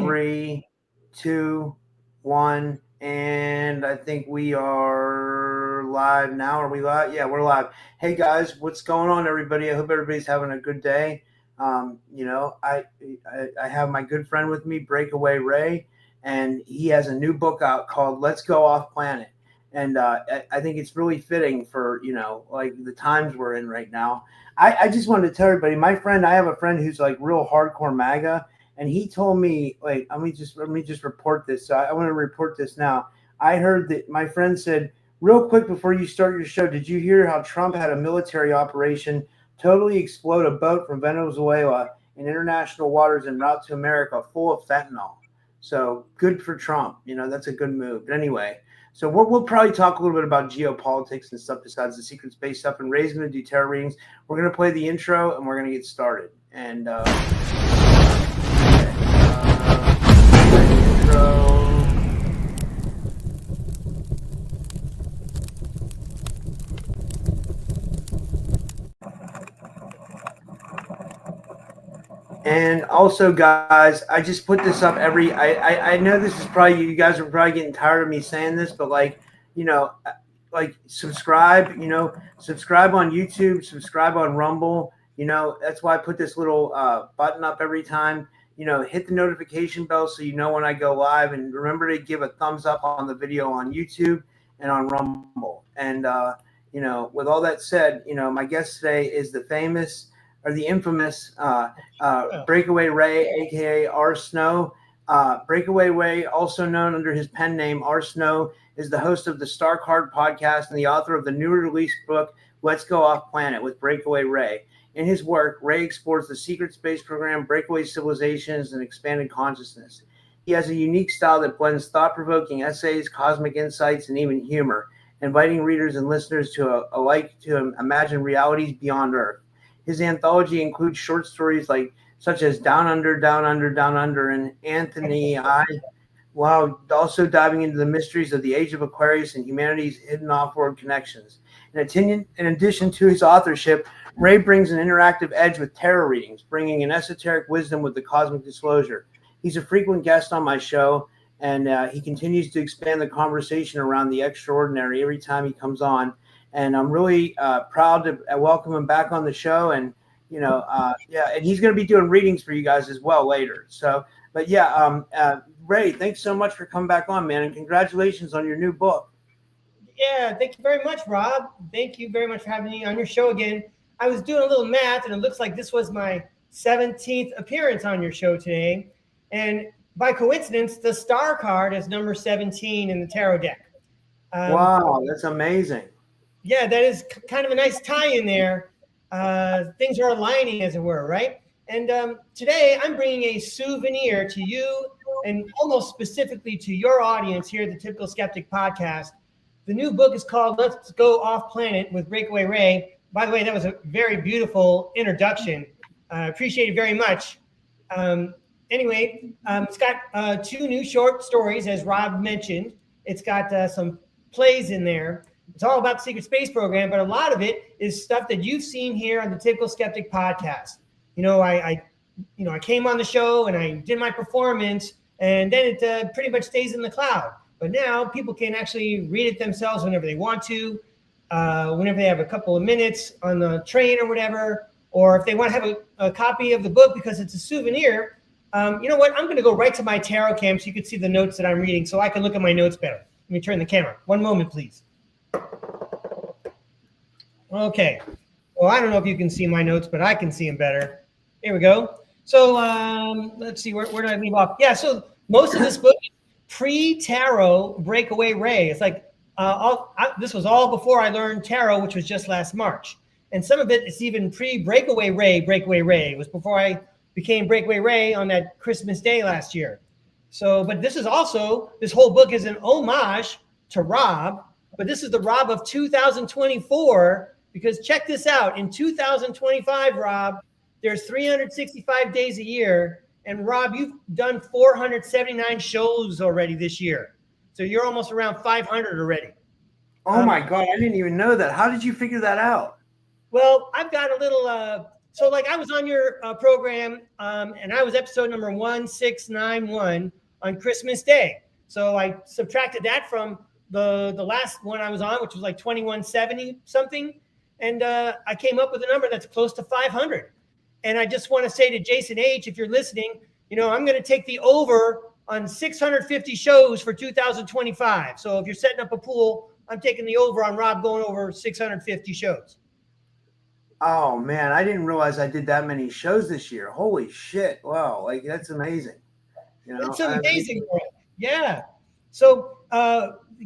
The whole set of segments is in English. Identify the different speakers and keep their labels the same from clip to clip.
Speaker 1: 3, 2, 1, and I think we are live now. Are we live? Yeah, we're live. Hey guys, what's going on, everybody? I hope everybody's having a good day. I have my good friend with me, Breakaway Ray, and he has a new book out called "Let's Go Off Planet." And I think it's really fitting for, like the times we're in right now. I just wanted to tell everybody, I have a friend who's like real hardcore MAGA, and he told me, wait, let me just report this. So I want to report this now. I heard that my friend said, real quick before you start your show, did you hear how Trump had a military operation totally explode a boat from Venezuela in international waters en route to America full of fentanyl? So good for Trump. That's a good move. But anyway, so we'll probably talk a little bit about geopolitics and stuff besides the secret space stuff. And Ray's going to do tarot readings. We're going to play the intro and we're going to get started. And intro. And also, guys, I just put this up I know this is probably, you guys are probably getting tired of me saying this, but subscribe, subscribe on YouTube, subscribe on Rumble. That's why I put this little button up every time. Hit the notification bell so you know when I go live, and remember to give a thumbs up on the video on YouTube and on Rumble. And, with all that said, my guest today is the infamous Breakaway Ray, aka R. Snow. Breakaway Ray, also known under his pen name R. Snow, is the host of the Starcard Podcast and the author of the newly released book Let's Go Off Planet with Breakaway Ray. In his work, Ray explores the secret space program, breakaway civilizations, and expanded consciousness. He has a unique style that blends thought-provoking essays, cosmic insights, and even humor, inviting readers and listeners to imagine realities beyond Earth. His anthology includes short stories such as Down Under, Down Under, Down Under, and AnthonI, while also diving into the mysteries of the Age of Aquarius and humanity's hidden off-world connections. In addition to his authorship, Ray brings an interactive edge with tarot readings, bringing an esoteric wisdom with the cosmic disclosure. He's a frequent guest on my show, and he continues to expand the conversation around the extraordinary every time he comes on. And I'm really proud to welcome him back on the show. And, and he's going to be doing readings for you guys as well later. So, but Ray, thanks so much for coming back on, man. And congratulations on your new book.
Speaker 2: Yeah, thank you very much, Rob. Thank you very much for having me on your show again. I was doing a little math, and it looks like this was my 17th appearance on your show today. And by coincidence, the star card is number 17 in the tarot deck.
Speaker 1: Wow, that's amazing.
Speaker 2: Yeah, that is kind of a nice tie in there. Things are aligning, as it were, right? And today I'm bringing a souvenir to you, and almost specifically to your audience here at the Typical Skeptic Podcast. The new book is called Let's Go Off Planet with Breakaway Ray. By the way, that was a very beautiful introduction. I appreciate it very much. It's got 2 new short stories, as Rob mentioned. It's got some plays in there. It's all about the secret space program, but a lot of it is stuff that you've seen here on the Typical Skeptic Podcast. I came on the show and I did my performance, and then it pretty much stays in the cloud. But now people can actually read it themselves whenever they want to, whenever they have a couple of minutes on the train or whatever, or if they want to have a copy of the book because it's a souvenir. You know what? I'm going to go right to my tarot cam so you can see the notes that I'm reading so I can look at my notes better. Let me turn the camera. One moment, please. Okay. Well, I don't know if you can see my notes, but I can see them better. Here we go. So let's see, where did I leave off? Yeah, so most of this book is pre-tarot Breakaway Ray. It's like this was all before I learned tarot, which was just last March. And some of it is even pre-Breakaway Ray, Breakaway Ray. It was before I became Breakaway Ray on that Christmas Day last year. So, but this whole book is an homage to Rob, but this is the Rob of 2024, because check this out. In 2025, Rob, there's 365 days a year. And Rob, you've done 479 shows already this year. So you're almost around 500 already.
Speaker 1: Oh my God, I didn't even know that. How did you figure that out?
Speaker 2: Well, I've got a little so like I was on your program, and I was episode number 1691 on Christmas Day. So I subtracted that from the last one I was on, which was like 2170 something. And I came up with a number that's close to 500. And I just want to say to Jason H., if you're listening, I'm going to take the over on 650 shows for 2025. So if you're setting up a pool, I'm taking the over on Rob going over 650 shows.
Speaker 1: Oh man, I didn't realize I did that many shows this year. Holy shit. Wow. Like that's amazing.
Speaker 2: It's amazing. Yeah. So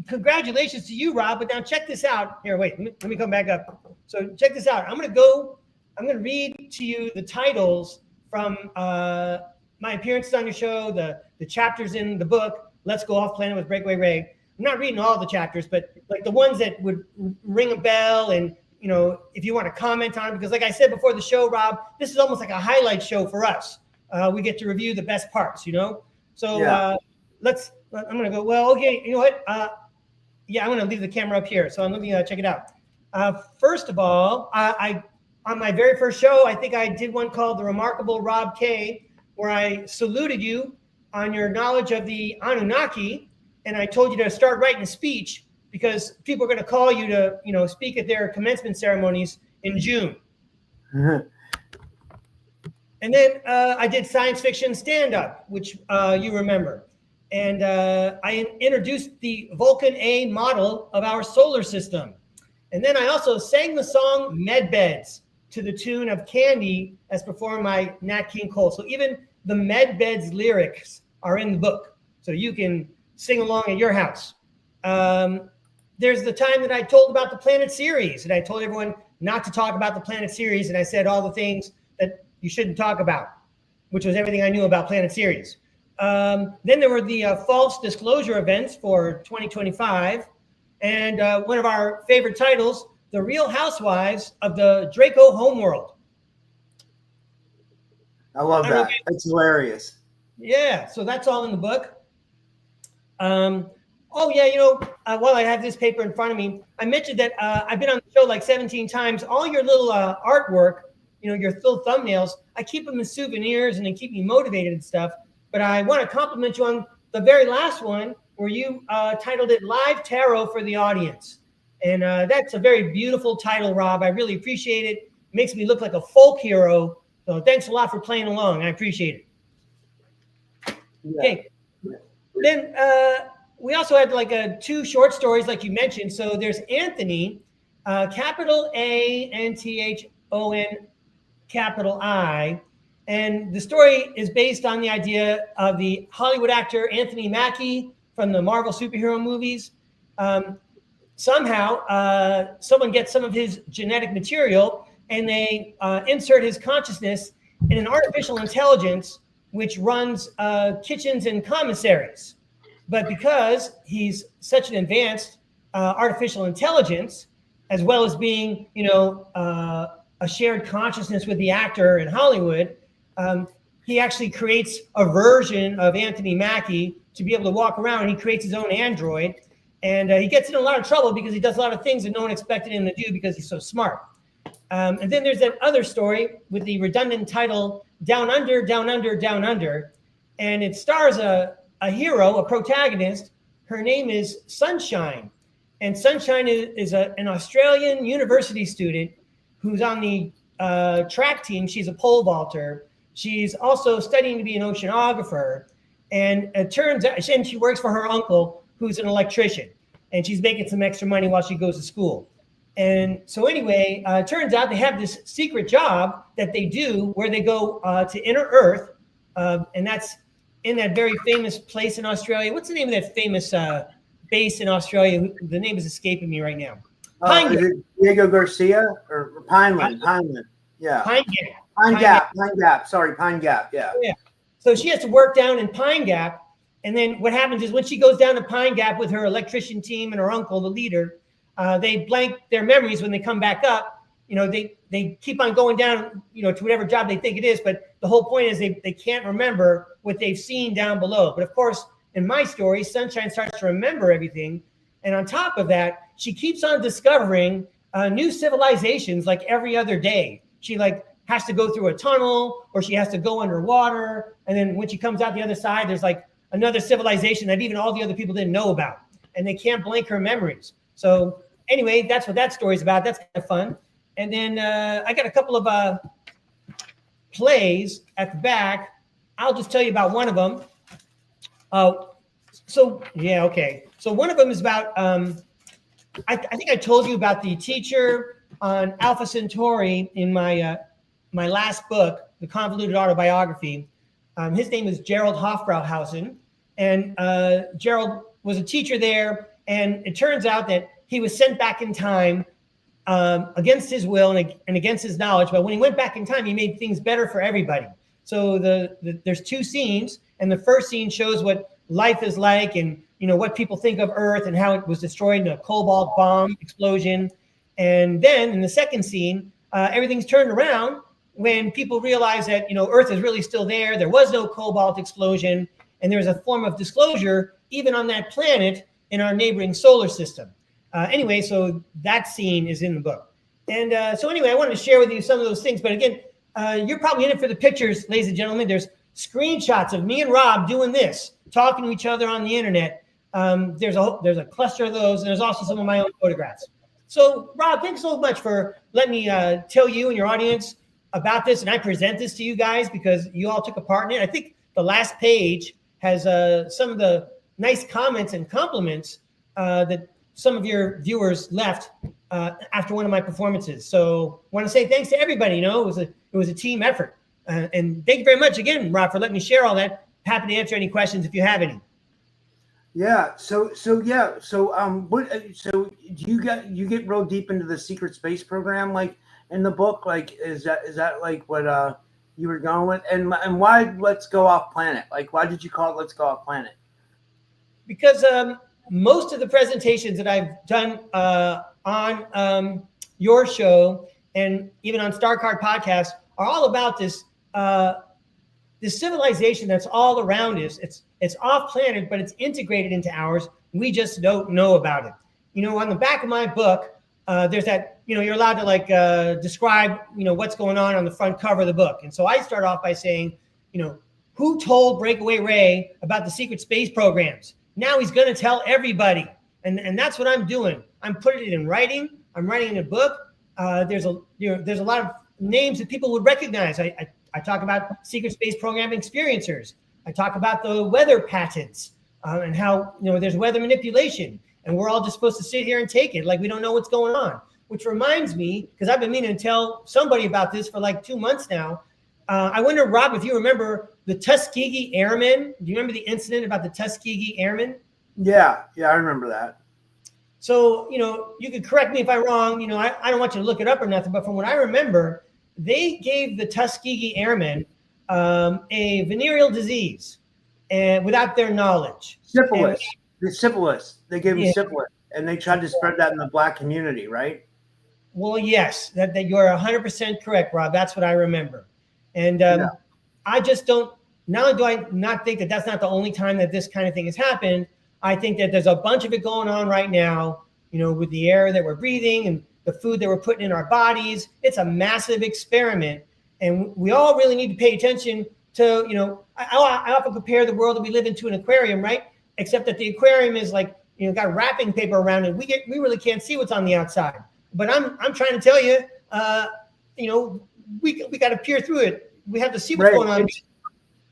Speaker 2: congratulations to you, Rob. But now check this out. Here, wait, let me come back up. So check this out. I'm going to read to you the titles from my appearances on your show, the chapters in the book, Let's Go Off Planet with Breakaway Ray. I'm not reading all the chapters, but like the ones that would ring a bell and, if you want to comment on it, because like I said before the show, Rob, this is almost like a highlight show for us. We get to review the best parts, So yeah. I'm going to go, well, okay, you know what? I'm going to leave the camera up here. So let me check it out. First of all, I on my very first show, I think I did one called The Remarkable Rob K, where I saluted you on your knowledge of the Anunnaki, and I told you to start writing a speech because people are going to call you to, speak at their commencement ceremonies in June. And then I did science fiction stand-up, which you remember. And I introduced the Vulcan A model of our solar system. And then I also sang the song Medbeds to the tune of Candy as performed by Nat King Cole. So even the Medbeds lyrics are in the book. So you can sing along at your house. There's the time that I told about the Planet series. And I told everyone not to talk about the Planet series. And I said all the things that you shouldn't talk about, which was everything I knew about Planet series. Then there were the false disclosure events for 2025. And one of our favorite titles, The Real Housewives of the Draco Homeworld.
Speaker 1: I love that. That's hilarious.
Speaker 2: Yeah, so that's all in the book. While I have this paper in front of me, I mentioned that I've been on the show like 17 times. All your little artwork, your little thumbnails, I keep them as souvenirs and they keep me motivated and stuff. But I want to compliment you on the very last one where you titled it Live Tarot for the Audience. And that's a very beautiful title, Rob. I really appreciate it. It makes me look like a folk hero. So thanks a lot for playing along. I appreciate it. Yeah. Okay. Then we also had like 2 short stories like you mentioned. So there's AnthonI, capital A-N-T-H-O-N, capital I. And the story is based on the idea of the Hollywood actor Anthony Mackie from the Marvel superhero movies. Somehow, someone gets some of his genetic material and they insert his consciousness in an artificial intelligence which runs kitchens and commissaries. But because he's such an advanced artificial intelligence, as well as being, a shared consciousness with the actor in Hollywood, he actually creates a version of Anthony Mackie to be able to walk around, and he creates his own android. And he gets in a lot of trouble because he does a lot of things that no one expected him to do because he's so smart. And then there's that other story with the redundant title, Down Under, Down Under, Down Under. And it stars a hero, a protagonist. Her name is Sunshine. And Sunshine is an Australian university student who's on the track team. She's a pole vaulter. She's also studying to be an oceanographer. And it turns out, and she works for her uncle, who's an electrician. And she's making some extra money while she goes to school. And so anyway, it turns out they have this secret job that they do where they go to Inner Earth. And that's in that very famous place in Australia. What's the name of that famous base in Australia? The name is escaping me right now.
Speaker 1: Is it Diego Garcia or Pineland? Pineland. Yeah.
Speaker 2: Pine
Speaker 1: Gap. Sorry, Pine Gap. Yeah.
Speaker 2: Yeah. So she has to work down in Pine Gap. And then what happens is when she goes down to Pine Gap with her electrician team and her uncle, the leader, they blank their memories when they come back up. They keep on going down, to whatever job they think it is. But the whole point is they can't remember what they've seen down below. But of course, in my story, Sunshine starts to remember everything. And on top of that, she keeps on discovering new civilizations like every other day. She has to go through a tunnel or she has to go underwater. And then when she comes out the other side, there's like another civilization that even all the other people didn't know about. And they can't blank her memories. So anyway, that's what that story's about. That's kind of fun. And then I got a couple of plays at the back. I'll just tell you about one of them. So one of them is about, I think I told you about the teacher on Alpha Centauri in my last book, The Convoluted Autobiography. His name is Gerald Hofbrauhausen. And Gerald was a teacher there. And it turns out that he was sent back in time against his will and against his knowledge. But when he went back in time, he made things better for everybody. So there's two scenes. And the first scene shows what life is like and, what people think of Earth and how it was destroyed in a cobalt bomb explosion. And then in the second scene, everything's turned around when people realize that, Earth is really still there. There was no cobalt explosion. And there's a form of disclosure even on that planet in our neighboring solar system. Anyway, so that scene is in the book. And so anyway, I wanted to share with you some of those things. But again, you're probably in it for the pictures, ladies and gentlemen. There's screenshots of me and Rob doing this, talking to each other on the internet. There's a cluster of those, and there's also some of my own photographs. So, Rob, thanks so much for letting me tell you and your audience about this, and I present this to you guys because you all took a part in it. I think the last page has some of the nice comments and compliments that some of your viewers left after one of my performances. So, I want to say thanks to everybody. It was a team effort, and thank you very much again, Rob, for letting me share all that. Happy to answer any questions if you have any.
Speaker 1: Yeah. So you get real deep into the secret space program, like in the book, like is that like what you were going with, and why Let's Go Off Planet? Like, why did you call it Let's Go Off Planet?
Speaker 2: Because most of the presentations that I've done on your show and even on Starcard Podcast are all about this civilization that's all around us. It's off planet, but it's integrated into ours. We just don't know about it. On the back of my book, there's that, you're allowed to describe, what's going on the front cover of the book. And so I start off by saying, who told Breakaway Ray about the secret space programs? Now he's going to tell everybody. And that's what I'm doing. I'm putting it in writing. I'm writing a book. There's a lot of names that people would recognize. I talk about secret space program experiencers. I talk about the weather patents and how, there's weather manipulation. And we're all just supposed to sit here and take it like we don't know what's going on. Which reminds me, because I've been meaning to tell somebody about this for like 2 months now. I wonder, Rob, if you remember the Tuskegee Airmen. Do you remember the incident about the Tuskegee Airmen?
Speaker 1: Yeah, I remember that.
Speaker 2: So, you could correct me if I'm wrong. I don't want you to look it up or nothing, but from what I remember, they gave the Tuskegee Airmen a venereal disease and without their knowledge.
Speaker 1: Syphilis. They gave them syphilis, and they tried to spread that in the Black community, right?
Speaker 2: Well, yes, that you're 100% correct, Rob. That's what I remember. And I just don't, not only do I not think that that's not the only time that this kind of thing has happened, I think that there's a bunch of it going on right now, with the air that we're breathing and the food that we're putting in our bodies. It's a massive experiment. And we all really need to pay attention to, I often compare the world that we live in to an aquarium, right? Except that the aquarium is like, got wrapping paper around it. We really can't see what's on the outside. But I'm trying to tell you, we got to peer through it. We have to see what's going on.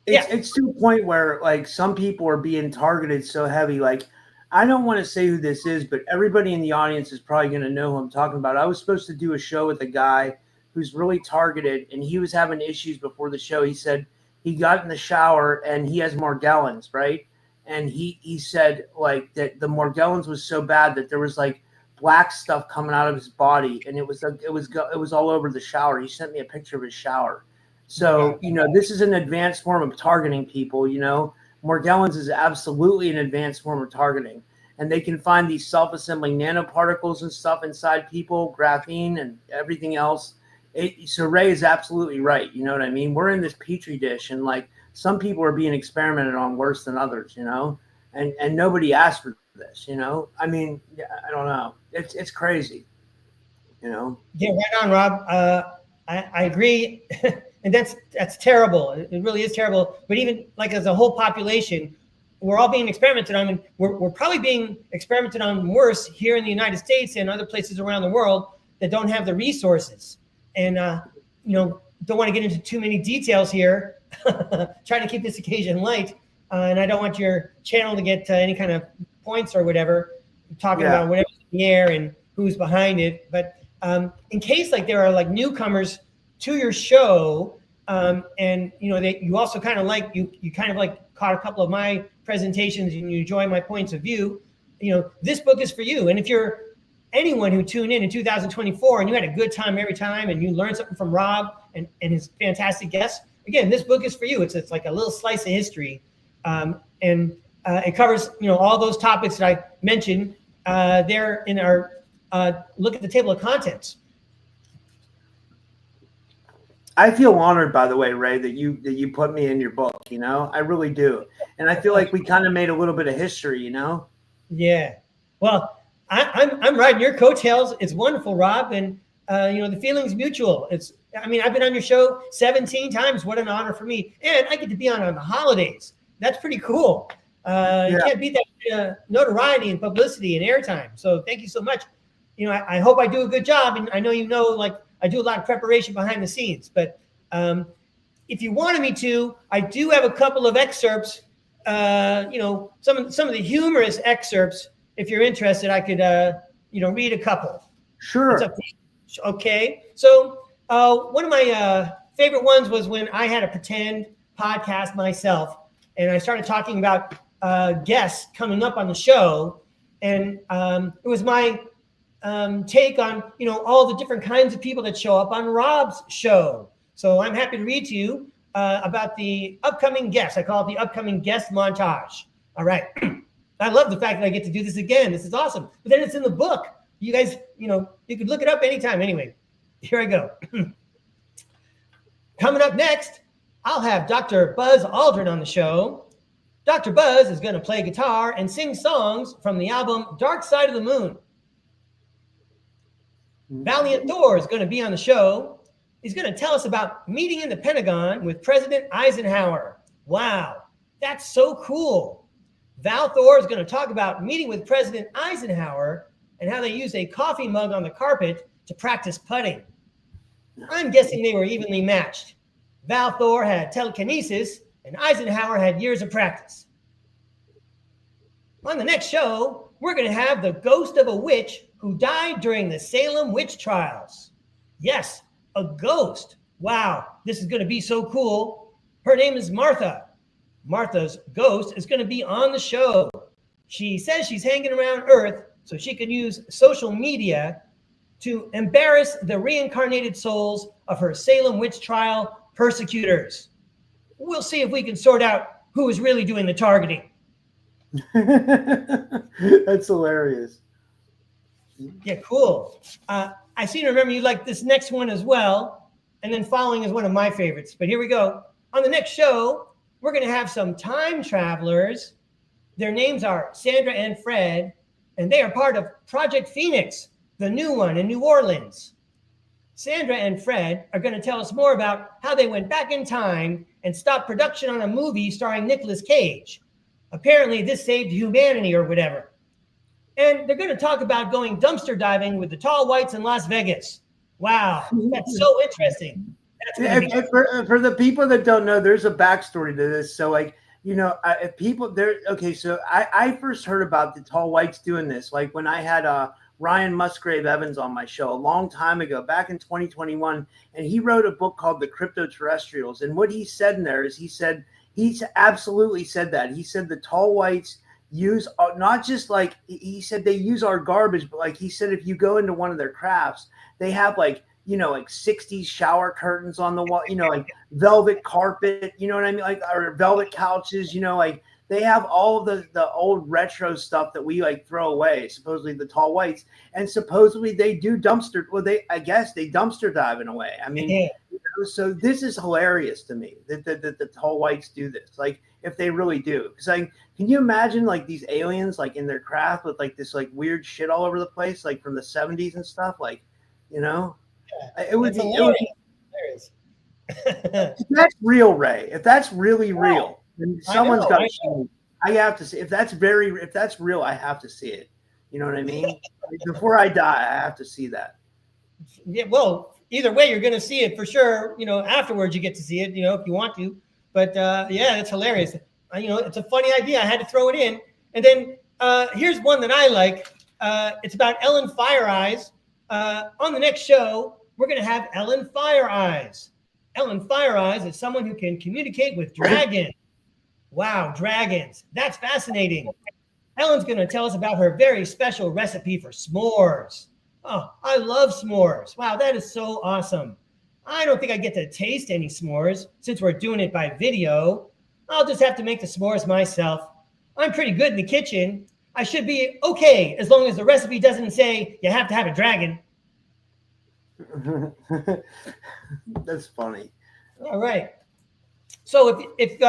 Speaker 1: It's to a point where like some people are being targeted so heavy. Like, I don't want to say who this is, but everybody in the audience is probably going to know who I'm talking about. I was supposed to do a show with a guy who's really targeted, and he was having issues before the show. He said he got in the shower and he has Morgellons, right? And he said like that the Morgellons was so bad that there was like black stuff coming out of his body, and it was all over the shower. He sent me a picture of his shower. So, this is an advanced form of targeting people, Morgellons is absolutely an advanced form of targeting. And they can find these self-assembling nanoparticles and stuff inside people, graphene and everything else. So Ray is absolutely right. You know what I mean? We're in this petri dish, and like some people are being experimented on worse than others, and nobody asked for this, I mean, I don't know. It's crazy,
Speaker 2: Yeah, right on, Rob. I agree. And that's terrible. It really is terrible. But even like as a whole population, we're all being experimented on, and we're probably being experimented on worse here in the United States and other places around the world that don't have the resources. And don't want to get into too many details here. Trying to keep this occasion light, and I don't want your channel to get any kind of points or whatever, talking about whatever's in the air and who's behind it. But in case like there are like newcomers to your show, and you also kind of like you kind of like caught a couple of my presentations and you enjoy my points of view, this book is for you. And if you're anyone who tuned in 2024 and you had a good time every time and you learned something from Rob and his fantastic guests, again, this book is for you. It's like a little slice of history, and it covers all those topics that I mentioned there in our look at the table of contents.
Speaker 1: I feel honored, by the way, Ray, that you put me in your book. I really do, and I feel like we kind of made a little bit of history.
Speaker 2: Yeah. Well, I'm riding your coattails. It's wonderful, Rob, and the feeling's mutual. I've been on your show 17 times. What an honor for me, and I get to be on the holidays. That's pretty cool. You can't beat that notoriety and publicity and airtime. So thank you so much. I hope I do a good job, and I know like I do a lot of preparation behind the scenes. But if you wanted me to, I do have a couple of excerpts. Some of the humorous excerpts. If you're interested, I could read a couple.
Speaker 1: Sure.
Speaker 2: Okay. So one of my favorite ones was when I had a pretend podcast myself, and I started talking about guests coming up on the show, and it was my take on all the different kinds of people that show up on Rob's show. So I'm happy to read to you about the upcoming guests. I call it the upcoming guest montage. All right. I love the fact that I get to do this again. This is awesome. But then it's in the book. You guys, you could look it up anytime. Anyway, here I go. Coming up next, I'll have Dr. Buzz Aldrin on the show. Dr. Buzz is going to play guitar and sing songs from the album Dark Side of the Moon. Valiant Thor is going to be on the show. He's going to tell us about meeting in the Pentagon with President Eisenhower. Wow, that's so cool. Val Thor is going to talk about meeting with President Eisenhower and how they used a coffee mug on the carpet to practice putting. I'm guessing they were evenly matched. Val Thor had telekinesis and Eisenhower had years of practice. On the next show, we're going to have the ghost of a witch who died during the Salem witch trials. Yes, a ghost. Wow, this is going to be so cool. Her name is Martha. Martha's ghost is going to be on the show. She says she's hanging around Earth so she can use social media to embarrass the reincarnated souls of her Salem witch trial persecutors. We'll see if we can sort out who is really doing the targeting.
Speaker 1: That's hilarious.
Speaker 2: Yeah, cool. I seem to remember you like this next one as well. And then following is one of my favorites. But here we go. On the next show, we're going to have some time travelers. Their names are Sandra and Fred, and they are part of Project Phoenix, the new one in New Orleans. Sandra and Fred are going to tell us more about how they went back in time and stopped production on a movie starring Nicolas Cage. Apparently, this saved humanity or whatever. And they're going to talk about going dumpster diving with the tall whites in Las Vegas. Wow, that's so interesting.
Speaker 1: For the people that don't know, there's a backstory to this. So, if people there, okay. So I first heard about the tall whites doing this, like when I had Ryan Musgrave Evans on my show a long time ago, back in 2021, and he wrote a book called The Crypto-Terrestrials. And what he said in there is he's absolutely said that. He said the tall whites use not just like he said they use our garbage, but like he said, if you go into one of their crafts, they have like 60s shower curtains on the wall, like velvet carpet, you know what I mean? Like, or velvet couches, like they have all of the old retro stuff that we like throw away, supposedly the tall whites. And supposedly they do I guess they dumpster dive in a way. I mean, so this is hilarious to me that the tall whites do this. Like, if they really do, because can you imagine like these aliens like in their craft with like this like weird shit all over the place, like from the 70s and stuff, like, it would be
Speaker 2: hilarious.
Speaker 1: If that's real, Ray, if that's really real, then someone's got to show me. I have to see if that's real. I have to see it. You know what I mean? Before I die, I have to see that.
Speaker 2: Yeah. Well, either way, you're going to see it for sure. Afterwards you get to see it. If you want to. But yeah, it's hilarious. It's a funny idea. I had to throw it in. And then here's one that I like. It's about Ellen Fire Eyes. On the next show, we're going to have Ellen Fire Eyes. Ellen Fire Eyes is someone who can communicate with dragons. Wow, dragons. That's fascinating. Ellen's going to tell us about her very special recipe for s'mores. Oh, I love s'mores. Wow, that is so awesome. I don't think I get to taste any s'mores since we're doing it by video. I'll just have to make the s'mores myself. I'm pretty good in the kitchen. I should be okay as long as the recipe doesn't say you have to have a dragon.
Speaker 1: That's funny.
Speaker 2: All right. So if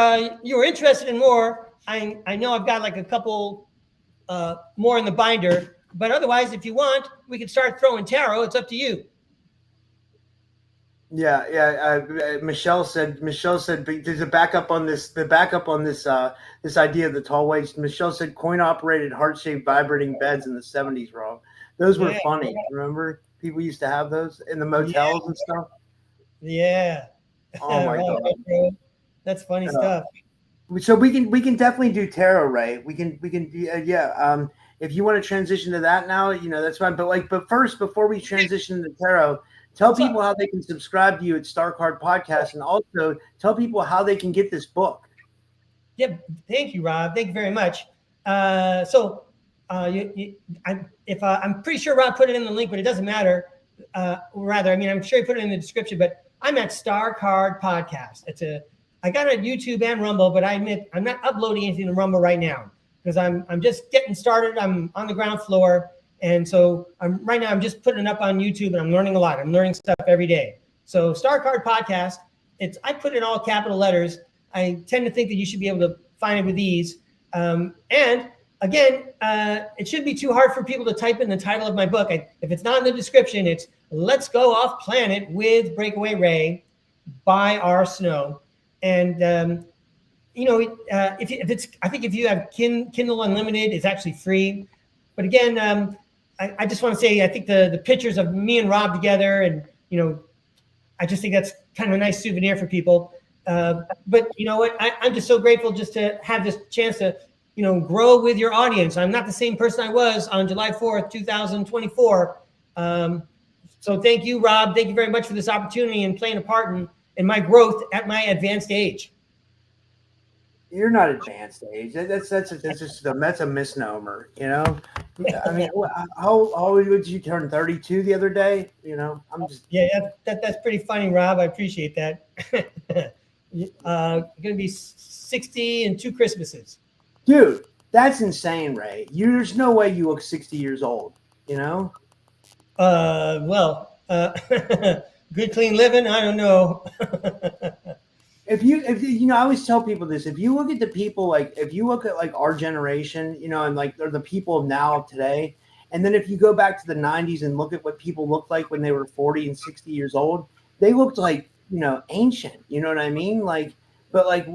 Speaker 2: you're interested in more, I know I've got like a couple more in the binder, but otherwise, if you want, we can start throwing tarot. It's up to you.
Speaker 1: Yeah. Michelle said there's a backup on this. The backup on this idea of the tall weights. Michelle said coin operated heart shaped vibrating beds in the 70s. Wrong. Those were funny. Remember, people used to have those in the motels and stuff.
Speaker 2: Yeah.
Speaker 1: Oh my god.
Speaker 2: That's funny stuff.
Speaker 1: So we can definitely do tarot, Ray. We can do if you want to transition to that now, that's fine. But first, before we transition to tarot, tell people how they can subscribe to you at Starcard Podcast, and also tell people how they can get this book.
Speaker 2: Yeah, thank you, Rob. Thank you very much. I'm pretty sure Rob put it in the link, but it doesn't matter. I'm sure he put it in the description. But I'm at Starcard Podcast. I got it on YouTube and Rumble, but I admit I'm not uploading anything to Rumble right now because I'm just getting started. I'm on the ground floor. And so I'm just putting it up on YouTube and I'm learning a lot. I'm learning stuff every day. So Starcard Podcast, I put in all capital letters. I tend to think that you should be able to find it with ease. And again, it shouldn't be too hard for people to type in the title of my book. If it's not in the description, it's Let's Go Off Planet with Breakaway Ray by R. Snow. And if you have Kindle Unlimited, it's actually free. But again, I just want to say, I think the pictures of me and Rob together, and I just think that's kind of a nice souvenir for people. But you know what? I'm just so grateful just to have this chance to grow with your audience. I'm not the same person I was on July 4th, 2024. So thank you, Rob. Thank you very much for this opportunity and playing a part in my growth at my advanced age.
Speaker 1: You're not advanced age. That's a misnomer. I mean, how old did you turn? 32 the other day. I'm just.
Speaker 2: Yeah, that's pretty funny, Rob. I appreciate that. Going to be 60 in 2 Christmases.
Speaker 1: Dude, that's insane, Ray. There's no way you look 60 years old.
Speaker 2: Good clean living. I don't know.
Speaker 1: If I always tell people this, if you look at the people, if you look at our generation, and they're the people of now today, and then if you go back to the 90s and look at what people looked like when they were 40 and 60 years old, they looked like, ancient, you know what I mean? But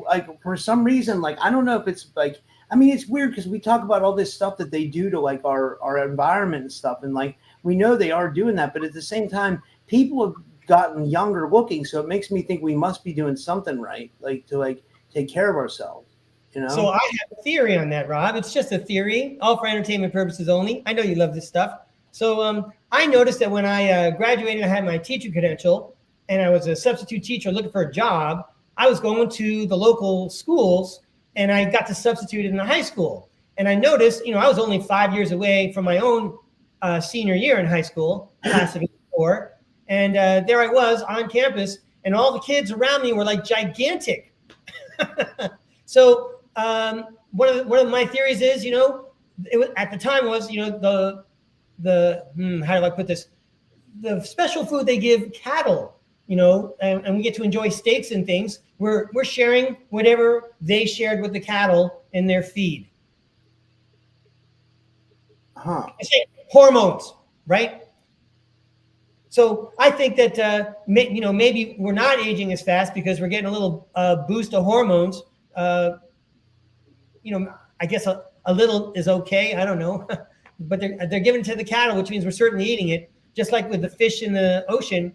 Speaker 1: for some reason, I don't know if it's it's weird because we talk about all this stuff that they do to our environment and stuff. And we know they are doing that, but at the same time, people have gotten younger looking, so it makes me think we must be doing something right, to take care of ourselves.
Speaker 2: So I have a theory on that, Rob. It's just a theory, all for entertainment purposes only. I know you love this stuff. So I noticed that when I graduated, I had my teacher credential, and I was a substitute teacher looking for a job. I was going to the local schools, and I got to substitute in the high school. And I noticed, I was only 5 years away from my own senior year in high school, class of 84. And there I was on campus, and all the kids around me were gigantic. So one of my theories is, at the time was, how do I put this? The special food they give cattle, and we get to enjoy steaks and things. We're sharing whatever they shared with the cattle in their feed.
Speaker 1: Huh.
Speaker 2: I say hormones, right? So I think that maybe we're not aging as fast because we're getting a little boost of hormones. I guess a little is okay. I don't know, but they're giving it to the cattle, which means we're certainly eating it. Just like with the fish in the ocean,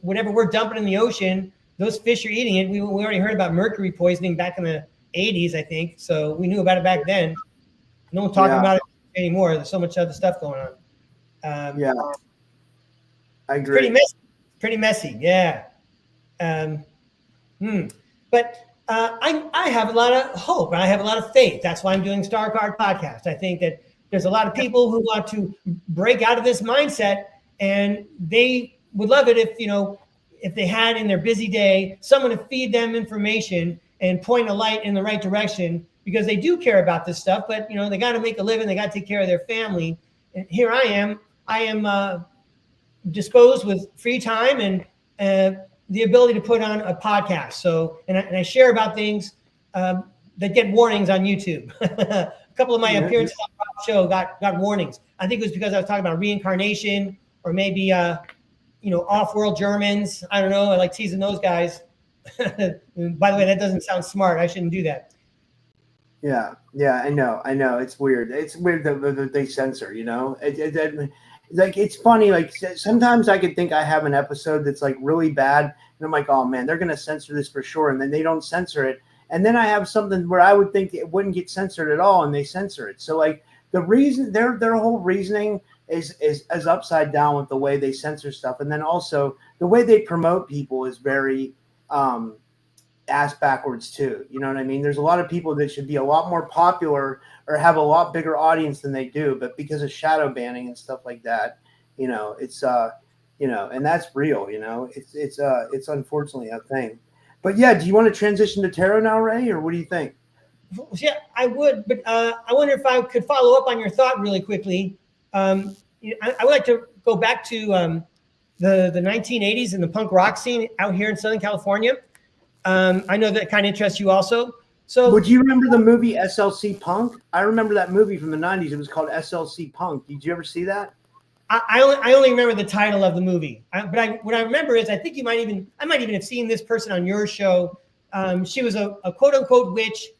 Speaker 2: whatever we're dumping in the ocean, those fish are eating it. We already heard about mercury poisoning back in the 80s, I think. So we knew about it back then. No one's talking about it anymore. There's so much other stuff going on.
Speaker 1: I agree.
Speaker 2: Pretty messy. Yeah. But I have a lot of hope. I have a lot of faith. That's why I'm doing Starcard Podcast. I think that there's a lot of people who want to break out of this mindset, and they would love it if they had in their busy day someone to feed them information and point a light in the right direction, because they do care about this stuff. But they got to make a living. They got to take care of their family. And here I am disposed with free time and the ability to put on a podcast. So, and I share about things that get warnings on YouTube. A couple of my appearances on the show got warnings. I think it was because I was talking about reincarnation, or maybe off-world Germans. I don't know. I like teasing those guys. By the way, that doesn't sound smart. I shouldn't do that.
Speaker 1: Yeah, I know. It's weird. It's weird that they censor. It's funny. Like sometimes I could think I have an episode that's like really bad, and I'm like, oh man, they're gonna censor this for sure, and then they don't censor it. And then I have something where I would think it wouldn't get censored at all, and they censor it. So like the reason their whole reasoning is upside down with the way they censor stuff, and then also the way they promote people is very ass backwards too. You know what I mean? There's a lot of people that should be a lot more popular or have a lot bigger audience than they do, but because of shadow banning and stuff like that, it's and that's real. It's unfortunately a thing. But yeah, do you want to transition to tarot now, Ray, or what do you think?
Speaker 2: Yeah, I would, but I wonder if I could follow up on your thought really quickly. I would like to go back to the 1980s and the punk rock scene out here in Southern California. I know that kind of interests you also. So,
Speaker 1: would you remember the movie SLC Punk? I remember that movie from the 90s. It was called SLC Punk. Did you ever see that?
Speaker 2: I only remember the title of the movie. What I remember is I think I might even have seen this person on your show. She was a quote unquote witch.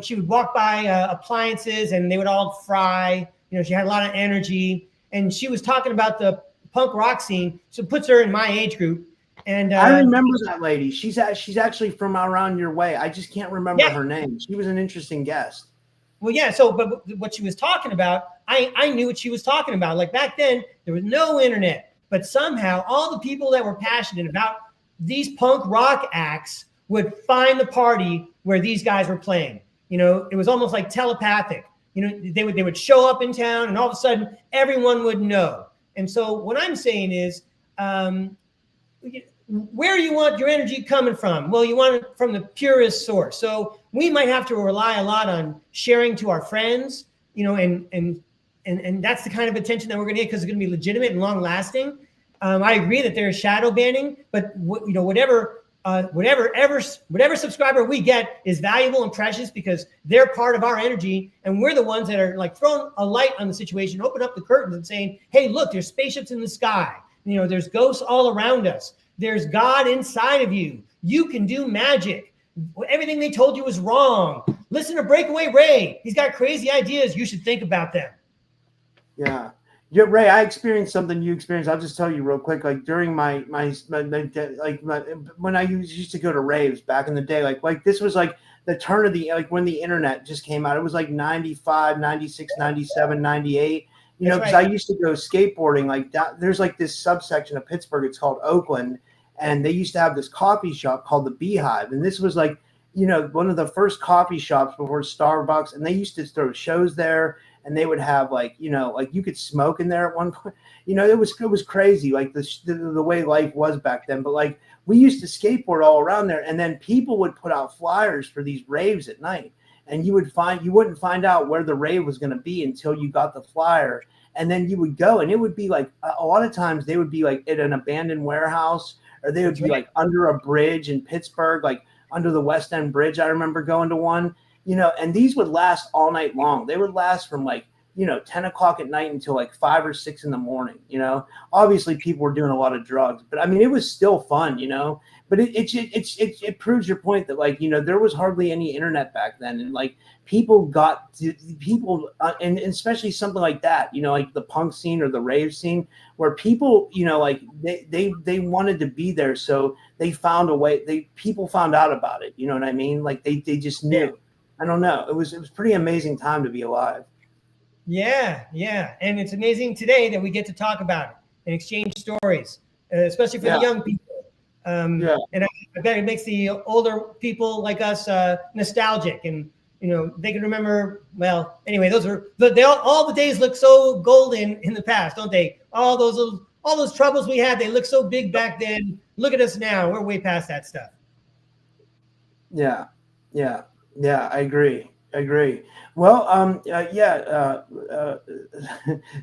Speaker 2: She would walk by appliances and they would all fry. She had a lot of energy, and she was talking about the punk rock scene. So it puts her in my age group. And
Speaker 1: I remember that lady. She's actually from around your way. I just can't remember her name. She was an interesting guest.
Speaker 2: Well, yeah. So, but what she was talking about, I knew what she was talking about. Like back then, there was no internet, but somehow all the people that were passionate about these punk rock acts would find the party where these guys were playing. It was almost like telepathic. They would show up in town, and all of a sudden, everyone would know. And so, what I'm saying is, where you want your energy coming from? Well, you want it from the purest source. So we might have to rely a lot on sharing to our friends, and that's the kind of attention that we're going to get, because it's going to be legitimate and long lasting. I agree that there's shadow banning, but whatever subscriber we get is valuable and precious, because they're part of our energy, and we're the ones that are like throwing a light on the situation, open up the curtains and saying, hey, look, there's spaceships in the sky. There's ghosts all around us. There's God inside of you. You can do magic. Everything they told you was wrong. Listen to Breakaway Ray. He's got crazy ideas. You should think about them.
Speaker 1: Yeah, Ray, I experienced something you experienced. I'll just tell you real quick. Like during my when I used to go to raves back in the day, like this was like the turn of when the internet just came out. It was like 95, 96, 97, 98. Because I used to go skateboarding. Like there's like this subsection of Pittsburgh. It's called Oakland, and they used to have this coffee shop called the Beehive. And this was like, one of the first coffee shops before Starbucks. And they used to throw shows there, and they would have like you could smoke in there at one point. It was crazy, like the way life was back then. But like we used to skateboard all around there, and then people would put out flyers for these raves at night. And you wouldn't find out where the rave was going to be until you got the flyer. And then you would go, and it would be like, a lot of times they would be like at an abandoned warehouse, or they would be like under a bridge in Pittsburgh, like under the West End Bridge. I remember going to one, and these would last all night long. They would last from like 10 o'clock at night until like 5 or 6 in the morning. Obviously people were doing a lot of drugs, but I mean, it was still fun, but it proves your point that like, there was hardly any internet back then. And like people and especially something like that, like the punk scene or the rave scene where people, like they wanted to be there. So they found a way, people found out about it. You know what I mean? Like they just knew. I don't know. It was pretty amazing time to be alive.
Speaker 2: Yeah. And it's amazing today that we get to talk about it and exchange stories, especially for the young people. And I bet it makes the older people like us nostalgic, and they can remember. Well, anyway, those are all the days look so golden in the past, don't they? All those troubles we had, they look so big back then. Look at us now; we're way past that stuff.
Speaker 1: Yeah, I agree. Well,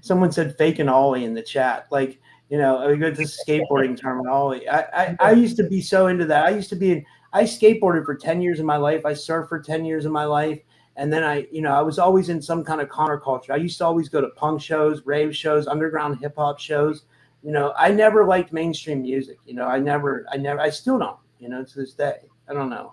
Speaker 1: someone said fake and ollie in the chat, like. We go to skateboarding terminology. I used to be so into that. I skateboarded for 10 years of my life. I surfed for 10 years of my life. And then I was always in some kind of counterculture. I used to always go to punk shows, rave shows, underground hip hop shows. I never liked mainstream music. I still don't, to this day. I don't know.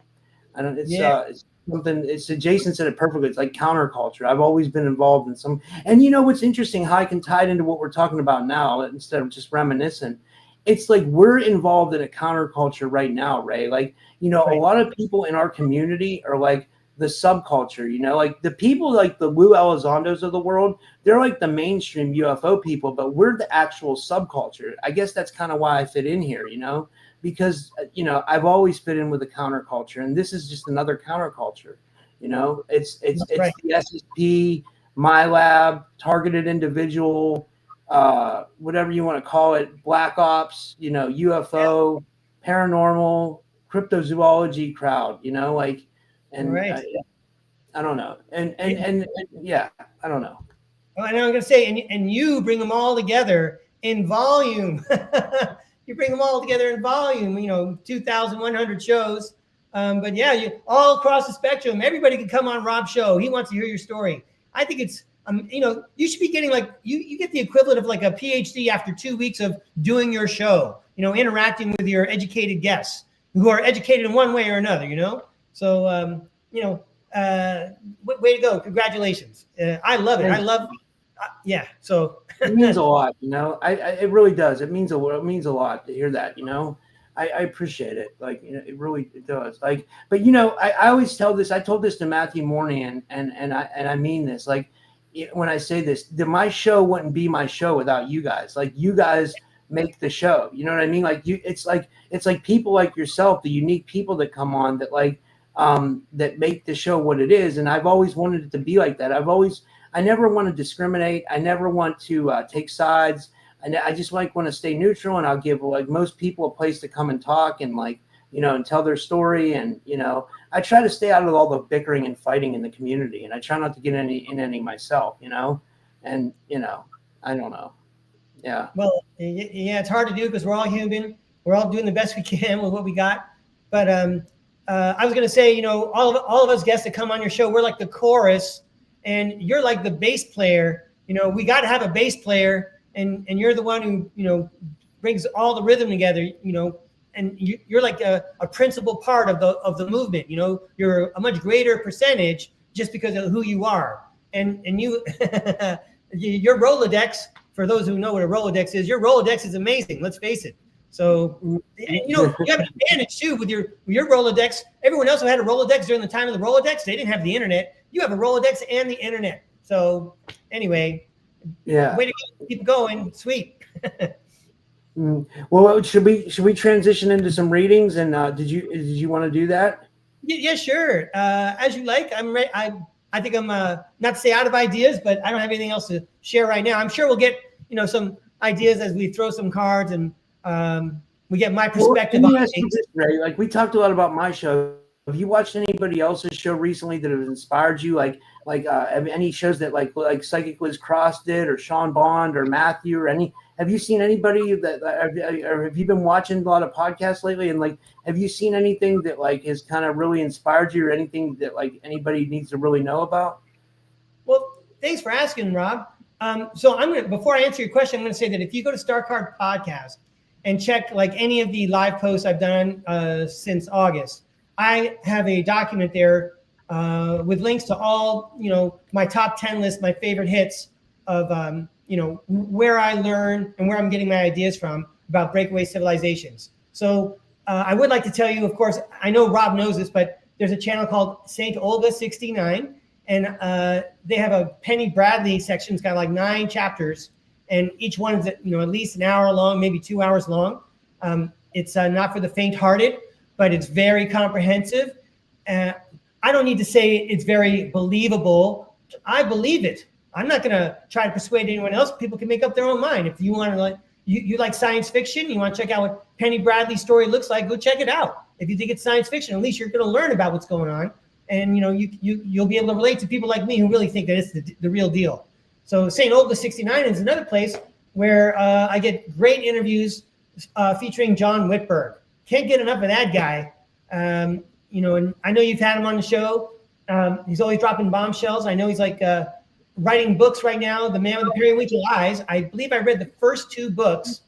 Speaker 1: It's something. Jason said it perfectly. It's like counterculture. I've always been involved in some. And what's interesting, how I can tie it into what we're talking about now instead of just reminiscing. It's like we're involved in a counterculture right now, Ray. Like a lot of people in our community are like the subculture. Like the people like the Wu Elizondos of the world. They're like the mainstream UFO people, but we're the actual subculture. I guess that's kind of why I fit in here. Because I've always fit in with the counterculture, and this is just another counterculture. It's right. The SSP, My Lab, targeted individual, whatever you want to call it, black ops, UFO, paranormal, cryptozoology crowd. And right. I don't know, and I don't know.
Speaker 2: Oh, and I'm going to say, and you bring them all together in volume. You bring them all together in volume, 2,100 shows. But yeah, you all across the spectrum, everybody can come on Rob's show. He wants to hear your story. I think it's, you should be getting like, you get the equivalent of like a PhD after 2 weeks of doing your show, interacting with your educated guests who are educated in one way or another, So, way to go. Congratulations. I love it. So
Speaker 1: it means a lot, it really does. It means a lot to hear that, I appreciate it. Like, it does. Like, but I always tell this, I told this to Matthew Morning and I mean this, like when I say this, my show wouldn't be my show without you guys. Like you guys make the show, you know what I mean? Like it's like people like yourself, the unique people that come on that like, that make the show what it is. And I've always wanted it to be like that. I never want to discriminate. I never want to take sides. I just want to stay neutral, and I'll give like most people a place to come and talk and like, and tell their story. And, I try to stay out of all the bickering and fighting in the community, and I try not to get in any myself, and, I don't know. Yeah.
Speaker 2: Well, yeah, it's hard to do because we're all human. We're all doing the best we can with what we got. But I was going to say, all of us guests that come on your show, we're like the chorus, and you're like the bass player. We got to have a bass player, and you're the one who, brings all the rhythm together, and you're like a principal part of the movement. You're a much greater percentage just because of who you are. And you, your Rolodex, for those who know what a Rolodex is, your Rolodex is amazing. Let's face it. So, you have an advantage too with your Rolodex. Everyone else who had a Rolodex during the time of the Rolodex, they didn't have the internet. You have a Rolodex and the internet. So anyway,
Speaker 1: yeah,
Speaker 2: way to go. Keep going. Sweet.
Speaker 1: Well, should we transition into some readings? And did you want to do that?
Speaker 2: Yeah, sure. As you like. I'm ready. I think I'm not to say out of ideas, but I don't have anything else to share right now. I'm sure we'll get some ideas as we throw some cards and we get my perspective on things.
Speaker 1: Ray, like we talked a lot about my show. Have you watched anybody else's show recently that has inspired you? Like any shows that like Psychic Liz Cross did, or Sean Bond, or Matthew, or any? Have you seen anybody or have you been watching a lot of podcasts lately? And like, have you seen anything that like has kind of really inspired you, or anything that like anybody needs to really know about?
Speaker 2: Well, thanks for asking, Rob. So before I answer your question, I'm going to say that if you go to Starcard Podcast and check like any of the live posts I've done since August, I have a document there with links to all, my top 10 list, my favorite hits of, where I learn and where I'm getting my ideas from about breakaway civilizations. So I would like to tell you, of course, I know Rob knows this, but there's a channel called Saint Olga 69, and they have a Penny Bradley section. It's got like 9 chapters, and each one is at least an hour long, maybe 2 hours long. It's not for the faint-hearted, but it's very comprehensive. I don't need to say it's very believable. I believe it. I'm not going to try to persuade anyone else. People can make up their own mind. If you want to you like science fiction, you want to check out what Penny Bradley's story looks like, go check it out. If you think it's science fiction, at least you're going to learn about what's going on. And, you'll be able to relate to people like me who really think that it's the real deal. So St. Olga 69 is another place where I get great interviews featuring John Whitberg. Can't get enough of that guy. And I know you've had him on the show. He's always dropping bombshells. I know he's like writing books right now. The Man with the Periwinkle Eyes. I believe I read the first 2 books.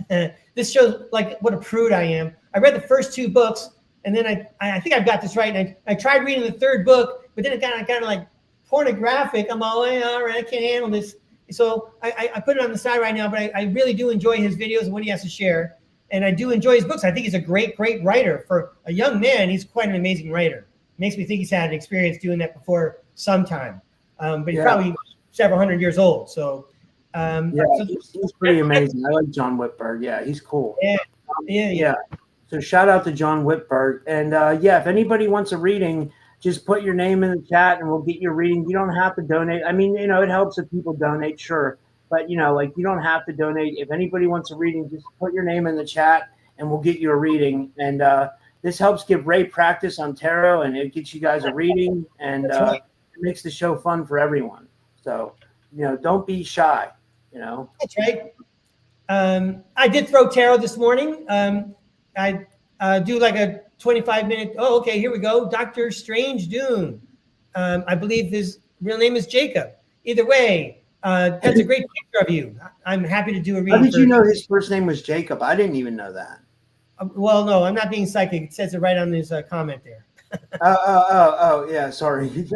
Speaker 2: This shows like what a prude I am. I read the first 2 books, and then I think I've got this right. And I tried reading the 3rd book, but then it got kind of like pornographic. I'm all right, I can't handle this. So I put it on the side right now, but I really do enjoy his videos and what he has to share. And I do enjoy his books. I think he's a great, great writer. For a young man, he's quite an amazing writer. Makes me think he's had an experience doing that before sometime. But he's probably several hundred years old. So
Speaker 1: he's pretty amazing. I like John Whitberg. Yeah, he's cool.
Speaker 2: Yeah.
Speaker 1: So shout out to John Whitberg. And if anybody wants a reading, just put your name in the chat and we'll get your reading. You don't have to donate. I mean, it helps if people donate, sure. But, you don't have to donate. If anybody wants a reading, just put your name in the chat and we'll get you a reading. And this helps give Ray practice on tarot, and it gets you guys a reading. And it makes the show fun for everyone. So, don't be shy,
Speaker 2: That's right. I did throw tarot this morning. I do like a 25-minute. Oh, okay, here we go. Dr. Strange Doom. I believe his real name is Jacob. Either way, that's a great picture of you. I'm happy to do a reading.
Speaker 1: How did you know his first name was Jacob? I didn't even know that.
Speaker 2: Well, no, I'm not being psychic. It says it right on his comment there.
Speaker 1: Yeah, sorry.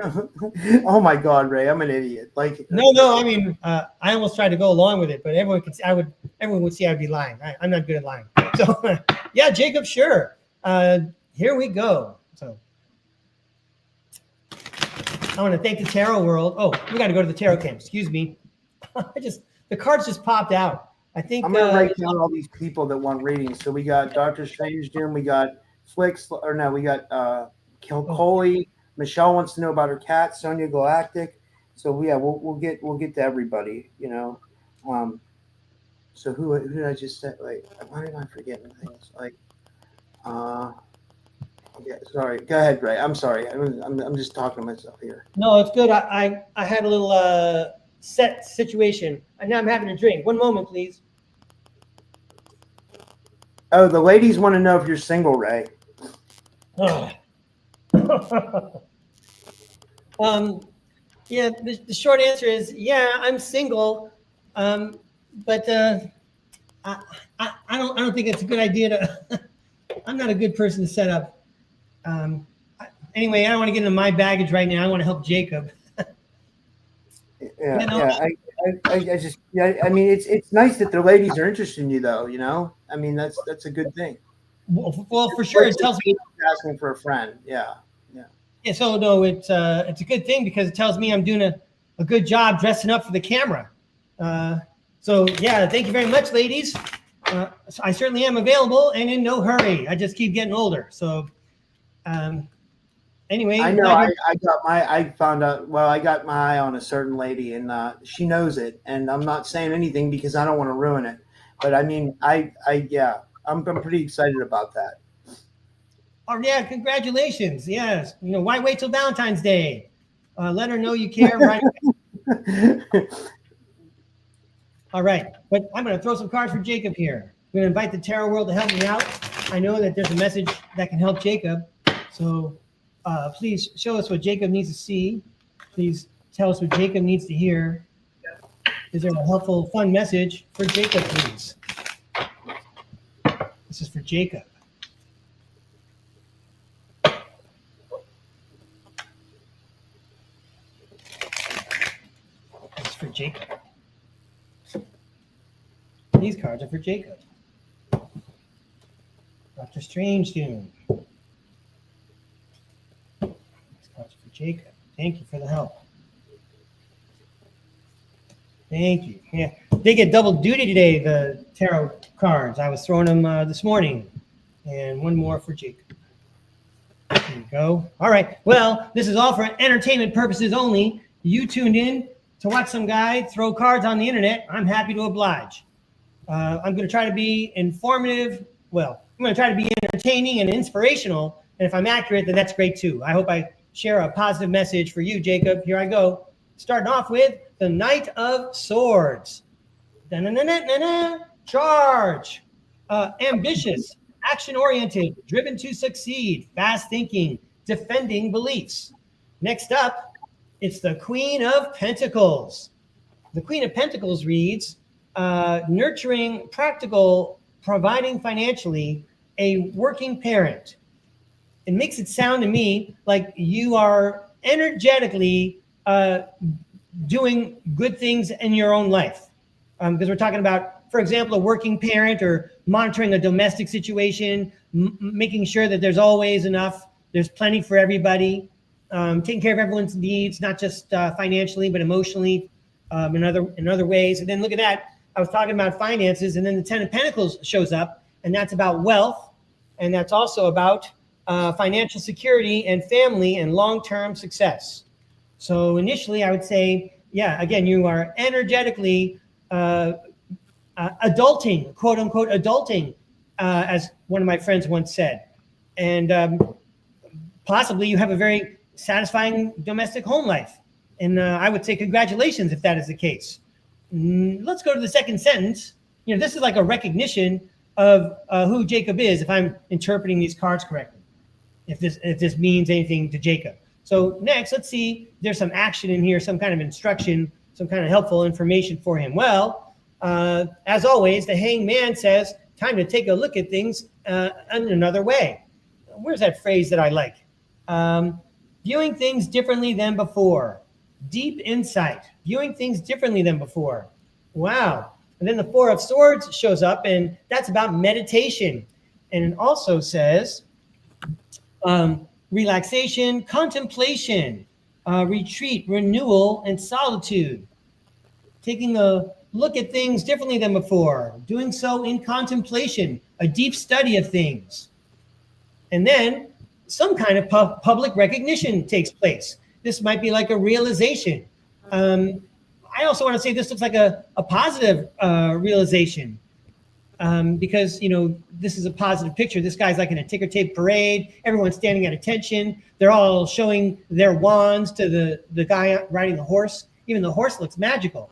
Speaker 1: Oh my God, Ray, I'm an idiot.
Speaker 2: No. I mean, I almost tried to go along with it, but everyone would see I'd be lying. I'm not good at lying. So, yeah, Jacob, sure. Here we go. So, I want to thank the tarot world. Oh, we got to go to the tarot camp. Excuse me. The cards just popped out. I think
Speaker 1: I'm gonna write down all these people that want readings. So we got Dr. Strange Doom, we got we got Kilcoley. Michelle wants to know about her cat, Sonia Galactic. So yeah, we'll get to everybody, So who did I just say? Like, why am I forgetting things? Sorry. Go ahead, Ray. I'm sorry. I'm just talking to myself here.
Speaker 2: No, it's good. I had a little set situation, and now I'm having a drink. One moment, please.
Speaker 1: Oh, the ladies want to know if you're single, Ray.
Speaker 2: Oh. Yeah, the short answer is I'm single, but I don't think it's a good idea to. I'm not a good person to set up. Anyway, I don't want to get into my baggage right now. I want to help Jacob.
Speaker 1: I mean, it's nice that the ladies are interested in you, though. I mean, that's a good thing.
Speaker 2: Well, for sure, it tells me
Speaker 1: asking for a friend. Yeah.
Speaker 2: So no, it's a good thing because it tells me I'm doing a good job dressing up for the camera. So yeah, thank you very much, ladies. I certainly am available and in no hurry. I just keep getting older. So anyway,
Speaker 1: I know I found out. Well, I got my eye on a certain lady, and she knows it. And I'm not saying anything because I don't want to ruin it. But I mean, I'm pretty excited about that.
Speaker 2: Oh yeah, congratulations! Yes, why wait till Valentine's Day? Let her know you care. Right. All right, but I'm going to throw some cards for Jacob here. I'm going to invite the tarot world to help me out. I know that there's a message that can help Jacob, so please show us what Jacob needs to see. Please tell us what Jacob needs to hear. Is there a helpful, fun message for Jacob, please? This is for Jacob. This is for Jacob. These cards are for Jacob. Dr. Strange Doom. These cards are for Jacob. Thank you for the help. Thank you. Yeah, they get double duty today, the tarot cards. I was throwing them this morning. And one more for Jacob. There you go. All right. Well, this is all for entertainment purposes only. You tuned in to watch some guy throw cards on the internet. I'm happy to oblige. I'm going to try to be informative. Well, I'm going to try to be entertaining and inspirational. And if I'm accurate, then that's great too. I hope I share a positive message for you, Jacob. Here I go. Starting off with the Knight of Swords. Da-na-na-na-na-na. Charge. Ambitious, action-oriented, driven to succeed, fast thinking, defending beliefs. Next up, it's the Queen of Pentacles. The Queen of Pentacles reads, nurturing, practical, providing financially, a working parent. It makes it sound to me like you are energetically doing good things in your own life. Because we're talking about, for example, a working parent or monitoring a domestic situation, making sure that there's always enough, there's plenty for everybody, taking care of everyone's needs, not just financially, but emotionally, in other ways. And then look at that. I was talking about finances, and then the Ten of Pentacles shows up, and that's about wealth, and that's also about financial security and family and long-term success. So initially, I would say, yeah, again, you are energetically adulting, quote unquote, adulting, as one of my friends once said. And possibly you have a very satisfying domestic home life. And I would say congratulations if that is the case. Let's go to the second sentence. You know, this is like a recognition of who Jacob is, if I'm interpreting these cards correctly, if this means anything to Jacob. So next, let's see, there's some action in here, some kind of instruction, some kind of helpful information for him. Well, as always, the Hanged Man says, time to take a look at things in another way. Where's that phrase that I like? Viewing things differently than before. Deep insight, viewing things differently than before. Wow. And then the Four of Swords shows up, and that's about meditation. And it also says relaxation, contemplation, retreat, renewal, and solitude. Taking a look at things differently than before, doing so in contemplation, a deep study of things. And then some kind of public recognition takes place. This might be like a realization. I also want to say this looks like a positive realization because, you know, this is a positive picture. This guy's like in a ticker tape parade. Everyone's standing at attention. They're all showing their wands to the guy riding the horse. Even the horse looks magical.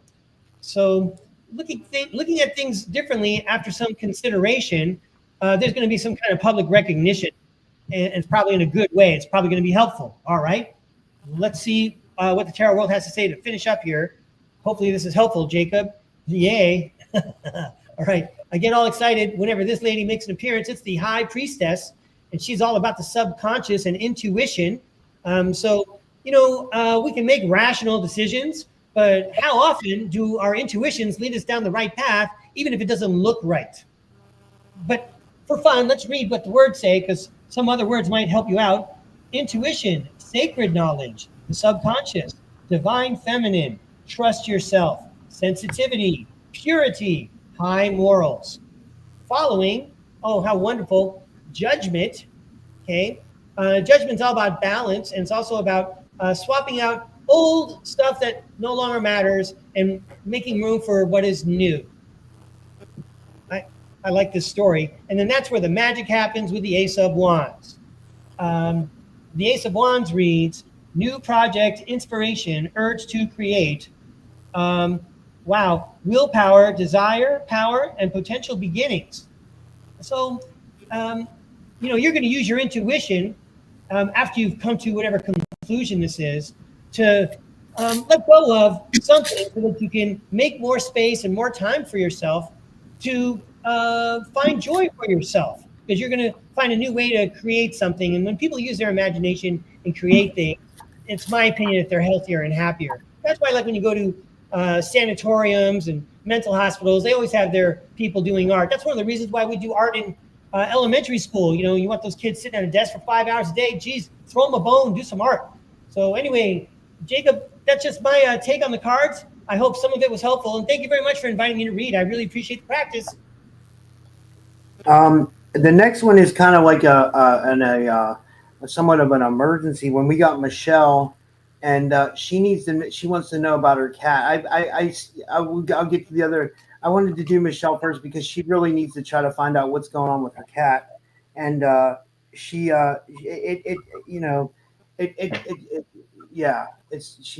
Speaker 2: So looking at things differently after some consideration, there's going to be some kind of public recognition, and it's probably in a good way. It's probably going to be helpful. All right. Let's see what the tarot world has to say to finish up here. Hopefully this is helpful, Jacob. Yay. All right. I get all excited whenever this lady makes an appearance. It's the High Priestess, and she's all about the subconscious and intuition. So, you know, we can make rational decisions, but how often do our intuitions lead us down the right path, even if it doesn't look right? But for fun, let's read what the words say, because some other words might help you out. Intuition, sacred knowledge, the subconscious, divine feminine, trust yourself, sensitivity, purity, high morals. Following, oh, how wonderful, judgment, okay? Judgment's all about balance, and it's also about swapping out old stuff that no longer matters and making room for what is new. I like this story. And then that's where the magic happens with the Ace of Wands. The Ace of Wands reads, new project, inspiration, urge to create. Wow, willpower, desire, power, and potential beginnings. So, you know, you're going to use your intuition after you've come to whatever conclusion this is to let go of something so that you can make more space and more time for yourself to find joy for yourself, because you're going to find a new way to create something. And when people use their imagination and create things, it's my opinion that they're healthier and happier. That's why, like when you go to sanatoriums and mental hospitals, they always have their people doing art. That's one of the reasons why we do art in elementary school. You know, you want those kids sitting at a desk for 5 hours a day. Geez, throw them a bone, do some art. So anyway, Jacob, that's just my take on the cards. I hope some of it was helpful, and thank you very much for inviting me to read. I really appreciate the practice.
Speaker 1: The next one is kind of like a somewhat of an emergency. When we got Michelle, and she wants to know about her cat. I'll get to the other. I wanted to do Michelle first because she really needs to try to find out what's going on with her cat, and she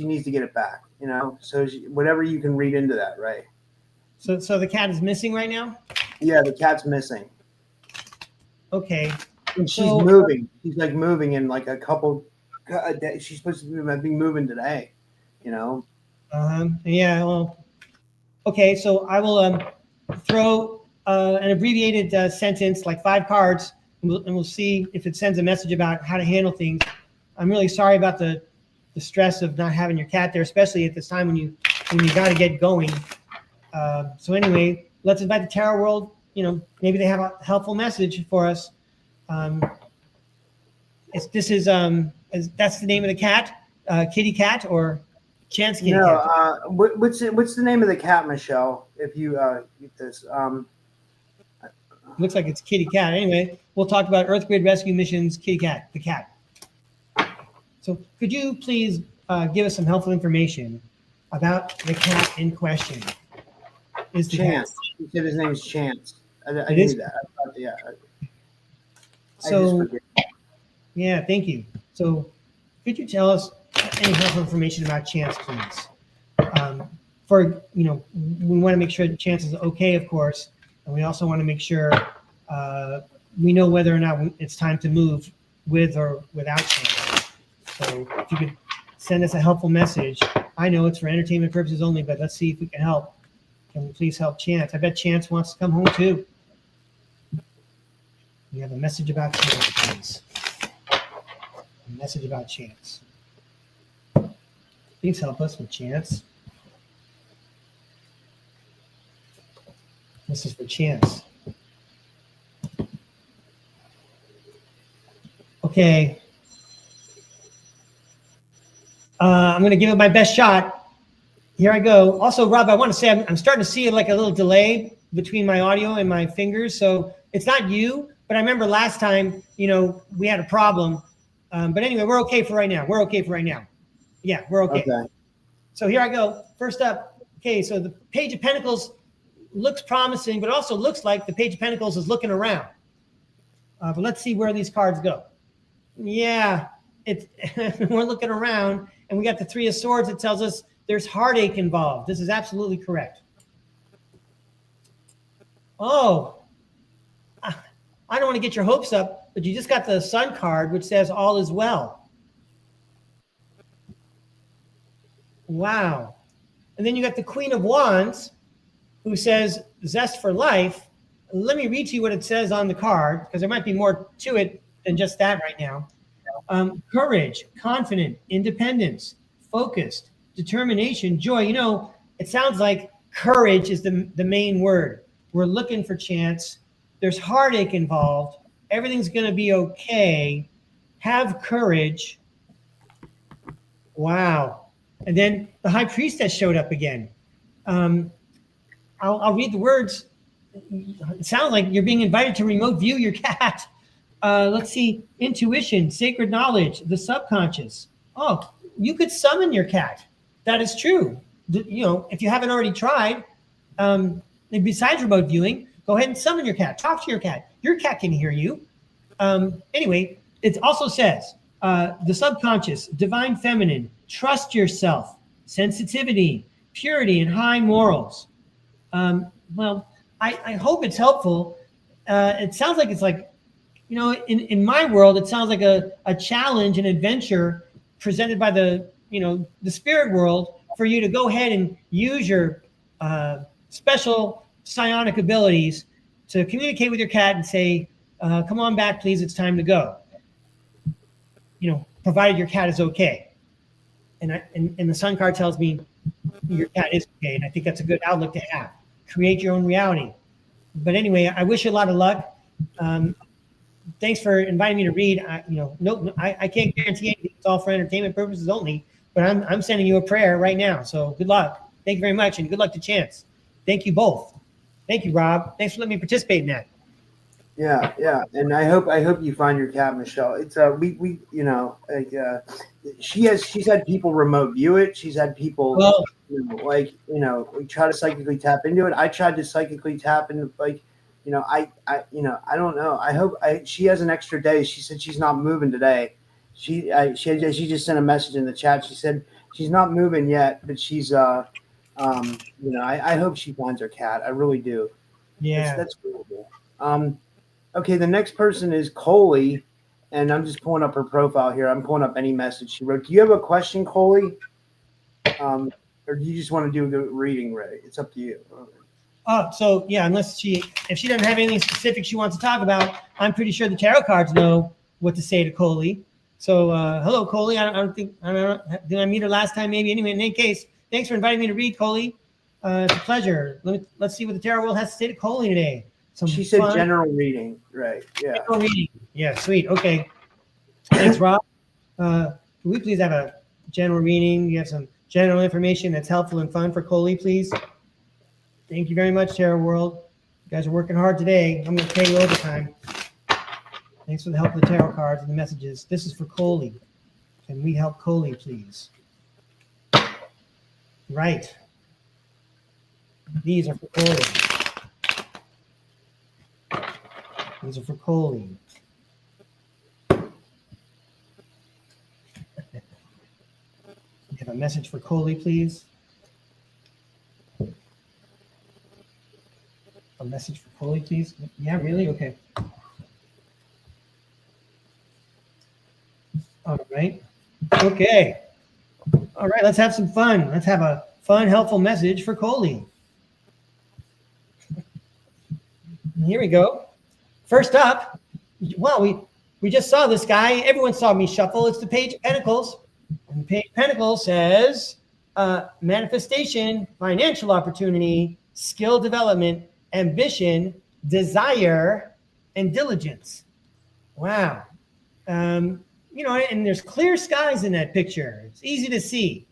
Speaker 1: needs to get it back. You know, so whatever you can read into that, right?
Speaker 2: So the cat is missing right now?
Speaker 1: Yeah, the cat's missing.
Speaker 2: Okay.
Speaker 1: And she's moving. She's like moving in like a couple days. She's supposed to be moving today, you know?
Speaker 2: Yeah, well, okay. So I will throw an abbreviated sentence, like 5 cards, and we'll see if it sends a message about how to handle things. I'm really sorry about the stress of not having your cat there, especially at this time when you got to get going. So anyway, let's invite the tarot world. You know, maybe they have a helpful message for us. That's the name of the cat, Kitty Cat or Chance Kitty Cat?
Speaker 1: What's the name of the cat, Michelle? If you get this,
Speaker 2: looks like it's Kitty Cat. Anyway, we'll talk about Earth Grid Rescue Missions, Kitty Cat, the cat. So could you please give us some helpful information about the cat in question? Is the
Speaker 1: Chance.
Speaker 2: Cat.
Speaker 1: You said his name is Chance. I
Speaker 2: It
Speaker 1: knew
Speaker 2: is?
Speaker 1: that. I thought, yeah.
Speaker 2: So, yeah, thank you. So could you tell us any helpful information about Chance, please? We want to make sure that Chance is okay, of course, and we also want to make sure we know whether or not it's time to move with or without Chance. So if you could send us a helpful message. I know it's for entertainment purposes only, but let's see if we can help. Can we please help Chance? I bet Chance wants to come home too. We have a message about Chance, please. A message about Chance. Please help us with Chance. This is for Chance. Okay. I'm going to give it my best shot. Here I go. Also, Rob, I want to say I'm starting to see like a little delay between my audio and my fingers. So it's not you, but I remember last time, we had a problem. But anyway, we're okay for right now. Yeah, we're okay. So here I go. First up. Okay, so the Page of Pentacles looks promising, but also looks like the Page of Pentacles is looking around. But let's see where these cards go. Yeah, we're looking around, and we got the Three of Swords that tells us there's heartache involved. This is absolutely correct. Oh, I don't want to get your hopes up, but you just got the Sun card, which says all is well. Wow. And then you got the Queen of Wands, who says zest for life. Let me read to you what it says on the card, because there might be more to it than just that right now. Courage, confident, independence, focused, determination, joy. It sounds like courage is the main word. We're looking for Chance. There's heartache involved. Everything's going to be okay. Have courage. Wow. And then the High Priestess showed up again. I'll read the words. It sounds like you're being invited to remote view your cat. Let's see. Intuition, sacred knowledge, the subconscious. Oh, you could summon your cat. That is true. If you haven't already tried, besides remote viewing, go ahead and summon your cat. Talk to your cat. Your cat can hear you. Anyway, it also says the subconscious, divine feminine, trust yourself, sensitivity, purity, and high morals. Well, I hope it's helpful. It sounds like it's like, in my world, it sounds like a challenge, an adventure presented by the the spirit world for you to go ahead and use your special psionic abilities to communicate with your cat and say, come on back, please, it's time to go. Provided your cat is okay. And the sun card tells me your cat is okay. And I think that's a good outlook to have. Create your own reality. But anyway, I wish you a lot of luck. Thanks for inviting me to read. I can't guarantee anything. It's all for entertainment purposes only. But I'm sending you a prayer right now. So good luck. Thank you very much, and good luck to Chance. Thank you both. Thank you, Rob. Thanks for letting me participate in that.
Speaker 1: Yeah, and I hope you find your cat, Michelle. It's she's had people remote view it. She's had people we try to psychically tap into it. I tried to psychically tap into I don't know. I hope she has an extra day. She said she's not moving today. She just sent a message in the chat. She said she's not moving yet, but she's I hope she finds her cat. I really do.
Speaker 2: Yeah,
Speaker 1: that's cool. Okay, the next person is Coley, and I'm just pulling up her profile here. I'm pulling up any message she wrote. Do you have a question, Coley? Or do you just want to do a reading, Ray? It's up to you.
Speaker 2: So yeah, if she doesn't have anything specific she wants to talk about, I'm pretty sure the tarot cards know what to say to Coley. So hello, Coley. I don't know. Did I meet her last time? Maybe. Anyway, in any case, thanks for inviting me to read, Coley. It's a pleasure. Let's see what the tarot world has to say to Coley today.
Speaker 1: She said general reading, right? Yeah.
Speaker 2: General reading. Yeah, sweet. Okay. Thanks, Rob. Can we please have a general reading? You have some general information that's helpful and fun for Coley, please. Thank you very much, Tarot World. You guys are working hard today. I'm going to pay you overtime. Thanks for the help of the tarot cards and the messages. This is for Coley. Can we help Coley, please? Right. These are for Coley. These are for Coley. We have a message for Coley, please. A message for Coley, please. Yeah, really? Okay. All right. Okay. All right, let's have some fun. Let's have a fun, helpful message for Coley. Here we go. First up, well, we just saw this guy. Everyone saw me shuffle. It's the Page of Pentacles. And the Page of Pentacles says manifestation, financial opportunity, skill development, ambition, desire, and diligence. Wow. And there's clear skies in that picture. It's easy to see.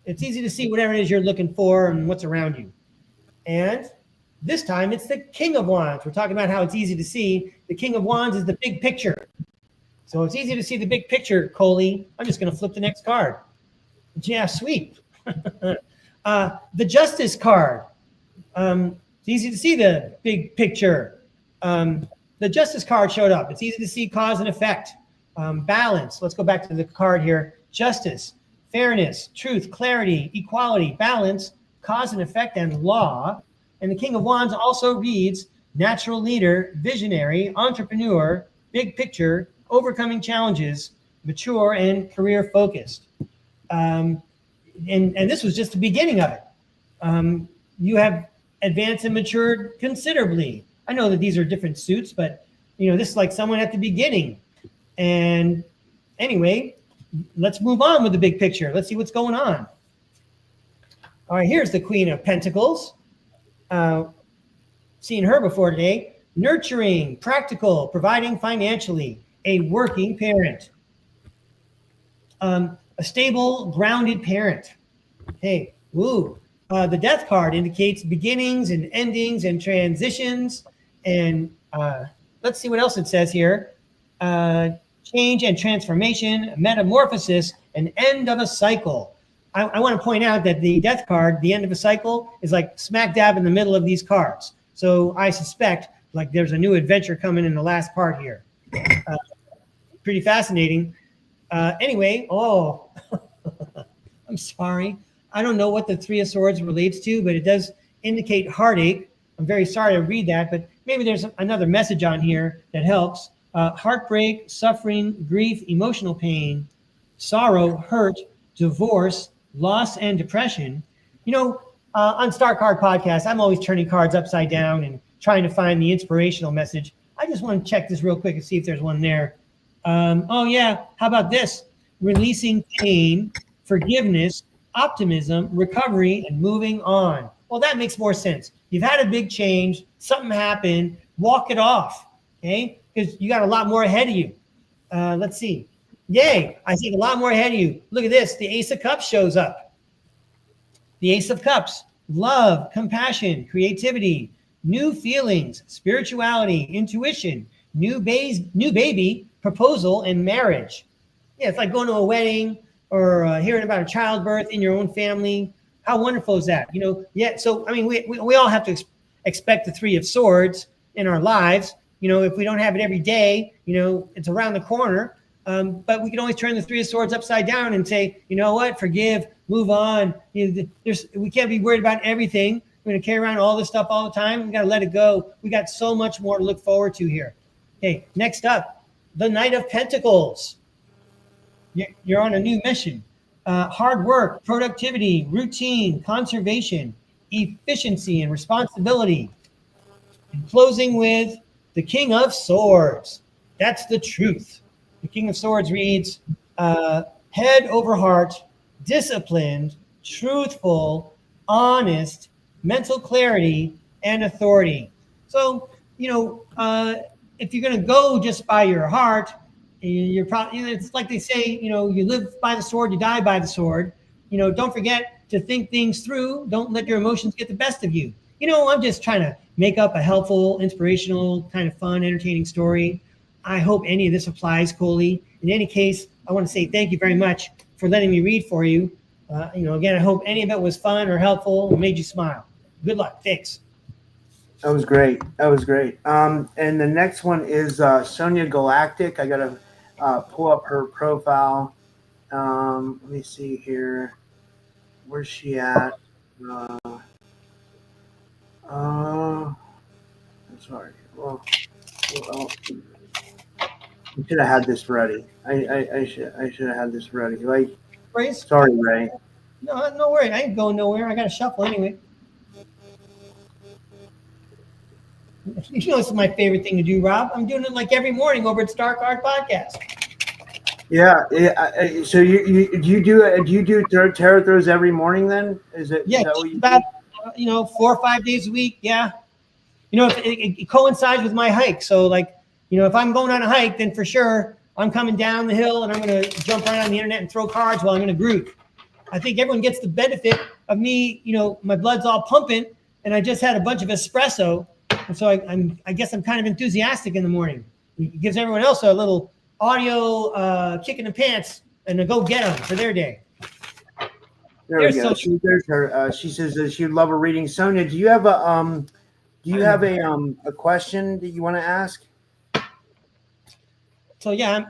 Speaker 2: It's easy to see whatever it is you're looking for and what's around you. And this time it's the King of Wands. We're talking about how it's easy to see. The King of Wands is the big picture. So it's easy to see the big picture, Coley. I'm just going to flip the next card. Yeah, sweet. The Justice card. It's easy to see the big picture. The Justice card showed up. It's easy to see cause and effect. Balance. Let's go back to the card here. Justice, fairness, truth, clarity, equality, balance, cause and effect, and law. And the King of Wands also reads natural leader, visionary, entrepreneur, big picture, overcoming challenges, mature, and career focused. And this was just the beginning of it. You have advanced and matured considerably. I know that these are different suits, but this is like someone at the beginning. And anyway, let's move on with the big picture. Let's see what's going on. All right, here's the Queen of Pentacles. Seen her before today. Nurturing, practical, providing financially, a working parent. A stable, grounded parent. Hey, woo. The Death card indicates beginnings and endings and transitions. And let's see what else it says here. Change and transformation, metamorphosis, an end of a cycle. I want to point out that the Death card, the end of a cycle, is like smack dab in the middle of these cards. So I suspect like there's a new adventure coming in the last part here. Pretty fascinating. Anyway, I'm sorry. I don't know what the Three of Swords relates to, but it does indicate heartache. I'm very sorry to read that, but maybe there's another message on here that helps. Heartbreak, suffering, grief, emotional pain, sorrow, hurt, divorce, loss, and depression. On Starcard Podcast, I'm always turning cards upside down and trying to find the inspirational message. I just want to check this real quick and see if there's one there. Oh yeah, how about this? Releasing pain, forgiveness, optimism, recovery, and moving on. Well, that makes more sense. You've had a big change, something happened, walk it off, okay? Because you got a lot more ahead of you. Let's see. Yay, I think a lot more ahead of you. Look at this, the Ace of Cups shows up. The Ace of Cups, love, compassion, creativity, new feelings, spirituality, intuition, new baby, proposal, and marriage. Yeah, it's like going to a wedding or hearing about a childbirth in your own family. How wonderful is that? So, I mean, we all have to expect the Three of Swords in our lives. If we don't have it every day, it's around the corner. But we can always turn the Three of Swords upside down and say, you know what, forgive, move on. We can't be worried about everything. We're going to carry around all this stuff all the time. We got to let it go. We got so much more to look forward to here. Okay, next up, the Knight of Pentacles. You're on a new mission. Hard work, productivity, routine, conservation, efficiency, and responsibility. And closing with the King of Swords. That's the truth. The King of Swords reads, head over heart, disciplined, truthful, honest, mental clarity, and authority. So, if you're going to go just by your heart, you're probably, it's like they say, you live by the sword, you die by the sword. Don't forget to think things through. Don't let your emotions get the best of you. I'm just trying to make up a helpful, inspirational, kind of fun, entertaining story. I hope any of this applies, Coley. In any case, I want to say thank you very much for letting me read for you. Again, I hope any of it was fun or helpful or made you smile. Good luck. Thanks.
Speaker 1: That was great. And the next one is Sonia Galactic. I got to pull up her profile. Let me see here. Where's she at? I'm sorry. Well, I should have had this ready. I should have had this ready. Sorry, Ray.
Speaker 2: No worries. I ain't going nowhere. I got to shuffle anyway. This is my favorite thing to do, Rob. I'm doing it like every morning over at Starcard Podcast.
Speaker 1: Yeah. So do you do tarot throws every morning then? Is it?
Speaker 2: Yeah, about 4 or 5 days a week. Yeah. It coincides with my hike. So if I'm going on a hike, then for sure I'm coming down the hill and I'm going to jump right on the internet and throw cards while I'm in a group. I think everyone gets the benefit of me. My blood's all pumping and I just had a bunch of espresso. And so I guess I'm kind of enthusiastic in the morning. It gives everyone else a little audio kick in the pants and a go get them for their day.
Speaker 1: There we go. There's her. She says that she would love a reading. Sonia, do you have a question that you want to ask?
Speaker 2: So yeah,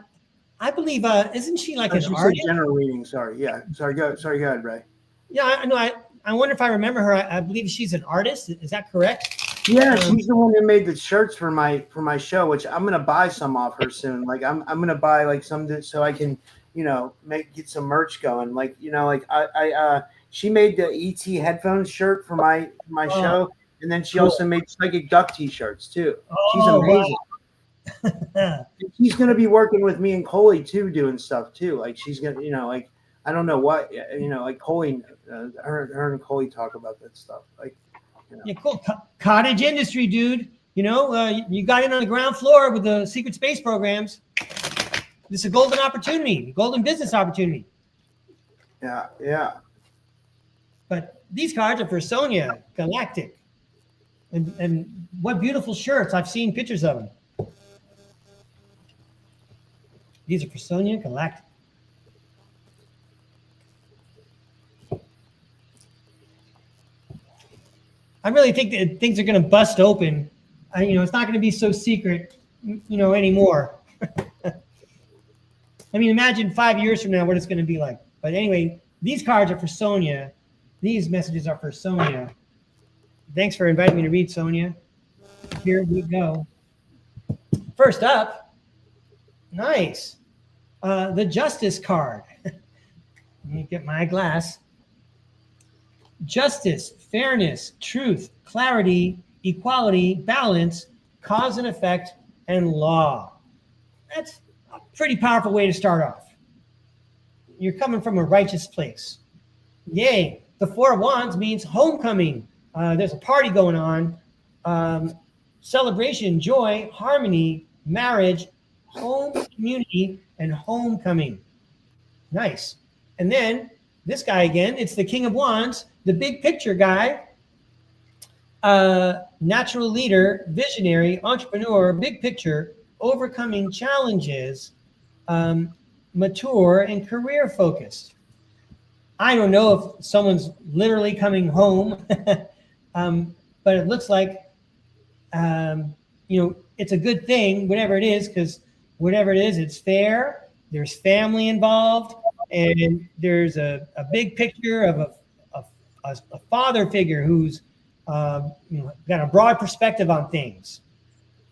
Speaker 2: I believe isn't she like an
Speaker 1: she
Speaker 2: artist?
Speaker 1: Said general reading. Sorry. Yeah. Sorry. Go ahead, Ray.
Speaker 2: Yeah, I know. I wonder if I remember her. I believe she's an artist. Is that correct?
Speaker 1: Yeah, she's the one who made the shirts for my show, which I'm gonna buy some off her soon. I'm gonna buy some so I can get some merch going. She made the ET headphones shirt for my show, and then she also made Psychic Duck t-shirts too. She's amazing. Wow. She's gonna be working with me and Coley too, doing stuff too. She's gonna I don't know what Coley, her and Coley talk about that stuff.
Speaker 2: Yeah, cool. Cottage industry, dude. You got in on the ground floor with the secret space programs. This is a golden opportunity, golden business opportunity.
Speaker 1: Yeah.
Speaker 2: But these cards are for Sonia Galactic. And what beautiful shirts. I've seen pictures of them. These are for Sonia Galactic. I really think that things are going to bust open. It's not going to be so secret, anymore. I mean, imagine 5 years from now what it's going to be like. But anyway, these cards are for Sonia. These messages are for Sonia. Thanks for inviting me to read, Sonia. Here we go. First up, nice. The Justice card. Let me get my glass. Justice, fairness, truth, clarity, equality, balance, cause and effect, and law. That's a pretty powerful way to start off. You're coming from a righteous place. Yay. The Four of Wands means homecoming. There's a party going on. Celebration, joy, harmony, marriage, home, community, and homecoming. Nice. And then this guy again, it's the King of Wands, the big picture guy, natural leader, visionary, entrepreneur, big picture, overcoming challenges, mature, and career focused. I don't know if someone's literally coming home, but it looks like, it's a good thing, whatever it is, because whatever it is, it's fair. There's family involved, and there's a big picture of a father figure who's got a broad perspective on things.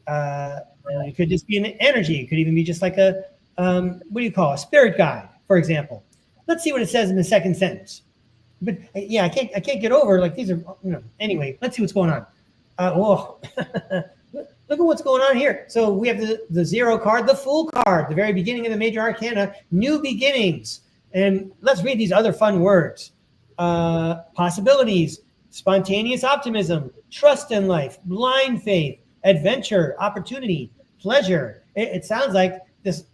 Speaker 2: It could just be an energy. It could even be just like a a spirit guide, for example. Let's see what it says in the second sentence. But yeah, I can't get over like these are anyway. Let's see what's going on. Look at what's going on here. So we have the Zero card, the Fool card, the very beginning of the major arcana, new beginnings. And let's read these other fun words. Possibilities, spontaneous optimism, trust in life, blind faith, adventure, opportunity, pleasure. It sounds like this,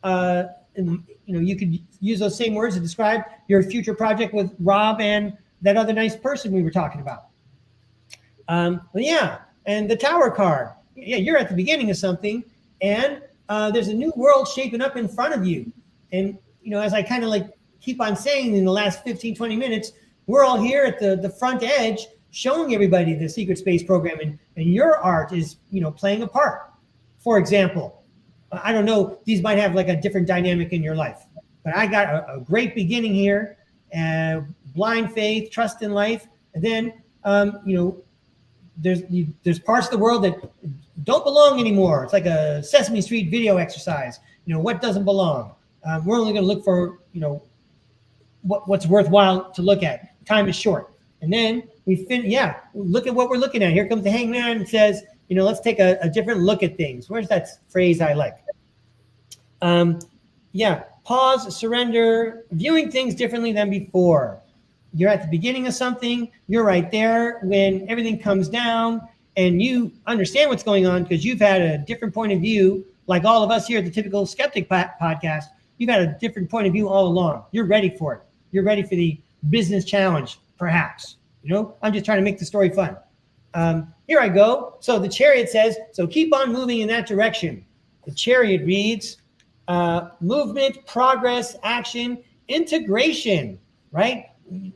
Speaker 2: you could use those same words to describe your future project with Rob and that other nice person we were talking about. And the Tower card. Yeah, you're at the beginning of something, and there's a new world shaping up in front of you. And, as I kind of like keep on saying in the last 15, 20 minutes, we're all here at the front edge showing everybody the Secret Space program, and your art is, playing a part. For example, I don't know, these might have like a different dynamic in your life, but I got a great beginning here, blind faith, trust in life, and then, there's parts of the world that don't belong anymore. It's like a Sesame Street video exercise. What doesn't belong? We're only going to look for, what's worthwhile to look at. Time is short. And then look at what we're looking at. Here comes the hangman and says, let's take a different look at things. Where's that phrase I like? Pause, surrender, viewing things differently than before. You're at the beginning of something. You're right there when everything comes down and you understand what's going on because you've had a different point of view, like all of us here at the Typical Skeptic Podcast. You've had a different point of view all along. You're ready for it. You're ready for the business challenge, perhaps. I'm just trying to make the story fun. Here I go. So the Chariot says, so keep on moving in that direction. The Chariot reads, movement, progress, action, integration, right?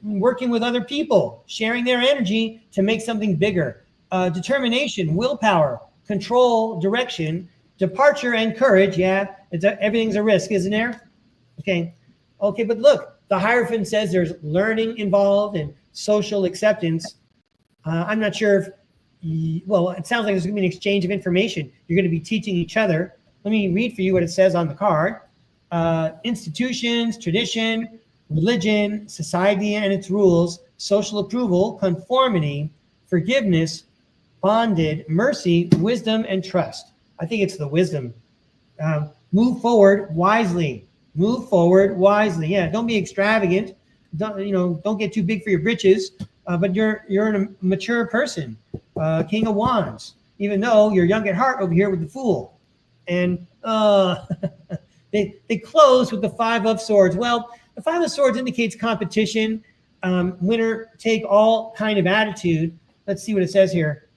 Speaker 2: Working with other people, sharing their energy to make something bigger. Determination, willpower, control, direction, departure, and courage. Yeah, everything's a risk, isn't there? Okay, but look, the Hierophant says there's learning involved and social acceptance. I'm not sure if, it sounds like there's going to be an exchange of information. You're going to be teaching each other. Let me read for you what it says on the card. Institutions, tradition, religion, society and its rules, social approval, conformity, forgiveness, bonded, mercy, wisdom, and trust. I think it's the wisdom. Move forward wisely. Move forward wisely. Yeah, don't be extravagant. Don't get too big for your britches. But you're a mature person, King of Wands. Even though you're young at heart over here with the Fool, and they close with the Five of Swords. Well, the Five of Swords indicates competition, winner take all kind of attitude. Let's see what it says here.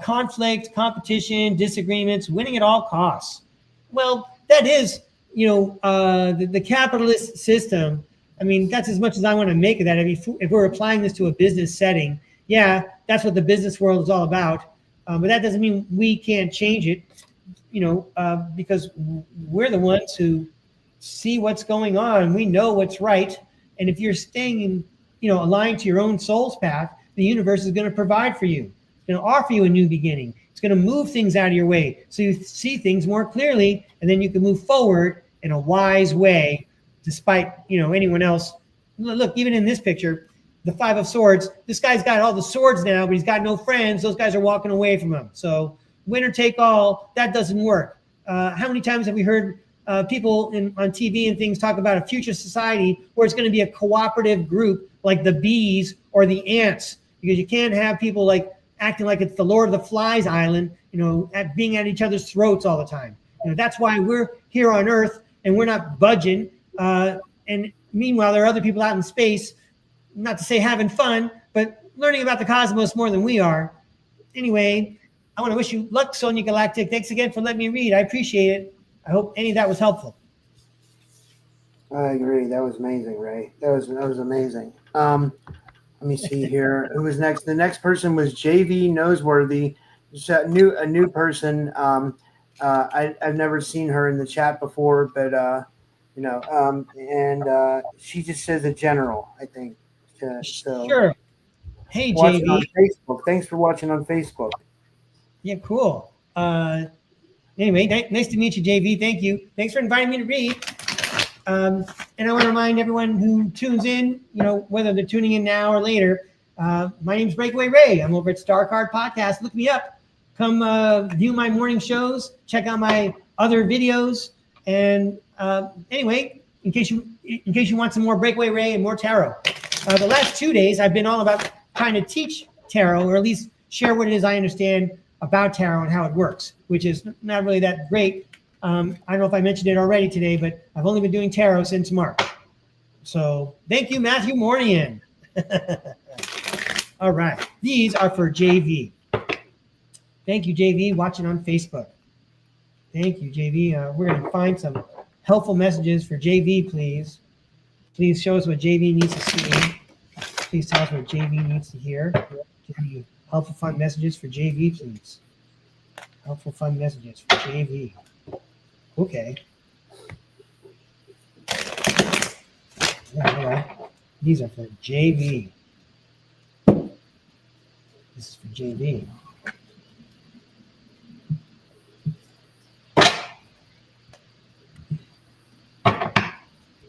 Speaker 2: Conflict, competition, disagreements, winning at all costs. Well, that is, the capitalist system. I mean, that's as much as I want to make of that. I mean, if we're applying this to a business setting, yeah, that's what the business world is all about. But that doesn't mean we can't change it, because we're the ones who see what's going on. We know what's right. And if you're staying in, aligned to your own soul's path, the universe is going to provide for you. It's going to offer you a new beginning. It's going to move things out of your way so you see things more clearly, and then you can move forward in a wise way, despite anyone else look, even in this picture, the 5 of Swords, this guy's got all the swords now, but he's got no friends. Those guys are walking away from him. So winner take all, that doesn't work. How many times have we heard people on TV and things talk about a future society where it's going to be a cooperative group like the bees or the ants? Because you can't have people like acting like it's the Lord of the Flies island, being at each other's throats all the time. That's why we're here on Earth and we're not budging. And meanwhile, there are other people out in space, not to say having fun, but learning about the cosmos more than we are. Anyway, I want to wish you luck, Sonia Galactic. Thanks again for letting me read. I appreciate it. I hope any of that was helpful.
Speaker 1: I agree. That was amazing, Ray. That was amazing. Let me see here. Who was next? The next person was JV Noseworthy. Just a new person. I've never seen her in the chat before, but and she just says a general, I think. So
Speaker 2: sure. Hey, JV.
Speaker 1: On Facebook. Thanks for watching on Facebook.
Speaker 2: Yeah, cool. Anyway, nice to meet you, JV. Thank you. Thanks for inviting me to read. And I want to remind everyone who tunes in, whether they're tuning in now or later, my name's Breakaway Ray. I'm over at Starcard Podcast. Look me up. Come view my morning shows. Check out my other videos. And anyway, in case you want some more Breakaway Ray and more tarot, the last 2 days I've been all about trying to teach tarot, or at least share what it is I understand about tarot and how it works, which is not really that great. I don't know if I mentioned it already today, but I've only been doing tarot since March. So thank you, Matthew Mornian. All right. These are for JV. Thank you, JV, watching on Facebook. Thank you, JV. We're going to find some helpful messages for JV, please. Please show us what JV needs to see. Please tell us what JV needs to hear. JV, helpful, fun messages for JV, please. Helpful, fun messages for JV. Okay. All right. These are for JV. This is for JV.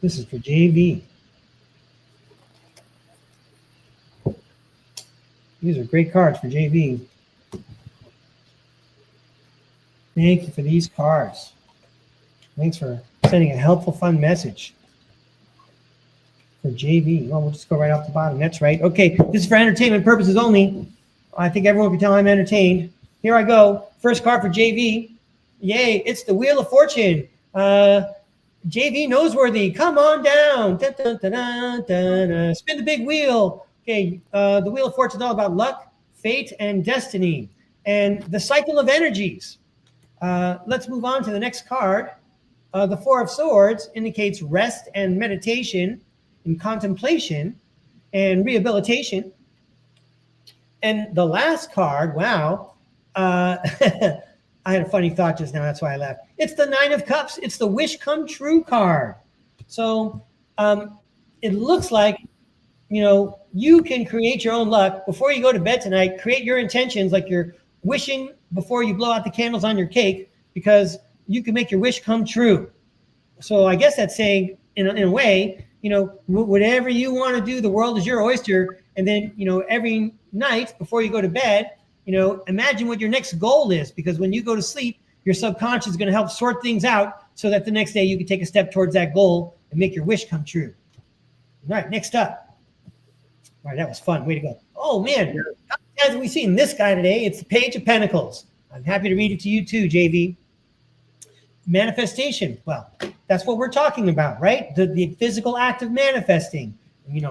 Speaker 2: This is for JV. These are great cards for JV. Thank you for these cards. Thanks for sending a helpful, fun message for JV. Well, we'll just go right off the bottom. That's right. Okay, this is for entertainment purposes only. I think everyone can tell I'm entertained. Here I go. First card for JV. Yay, it's the Wheel of Fortune. JV Noseworthy, come on down. Dun, dun, dun, dun, dun, dun. Spin the big wheel. Okay, the Wheel of Fortune is all about luck, fate, and destiny, and the cycle of energies. Let's move on to the next card. The Four of Swords indicates rest and meditation and contemplation and rehabilitation. And the last card, wow, I had a funny thought just now. That's why I laughed. It's the Nine of Cups. It's the Wish Come True card. So it looks like, you can create your own luck. Before you go to bed tonight, create your intentions like you're wishing before you blow out the candles on your cake, because you can make your wish come true. So I guess that's saying, in a way, whatever you want to do, the world is your oyster. And then, every night before you go to bed, imagine what your next goal is, because when you go to sleep, your subconscious is going to help sort things out so that the next day you can take a step towards that goal and make your wish come true. All right, next up. All right, that was fun. Way to go. Oh, man. How many times have we seen this guy today? It's the Page of Pentacles. I'm happy to read it to you too, JV. Manifestation. Well, that's what we're talking about, right? The physical act of manifesting.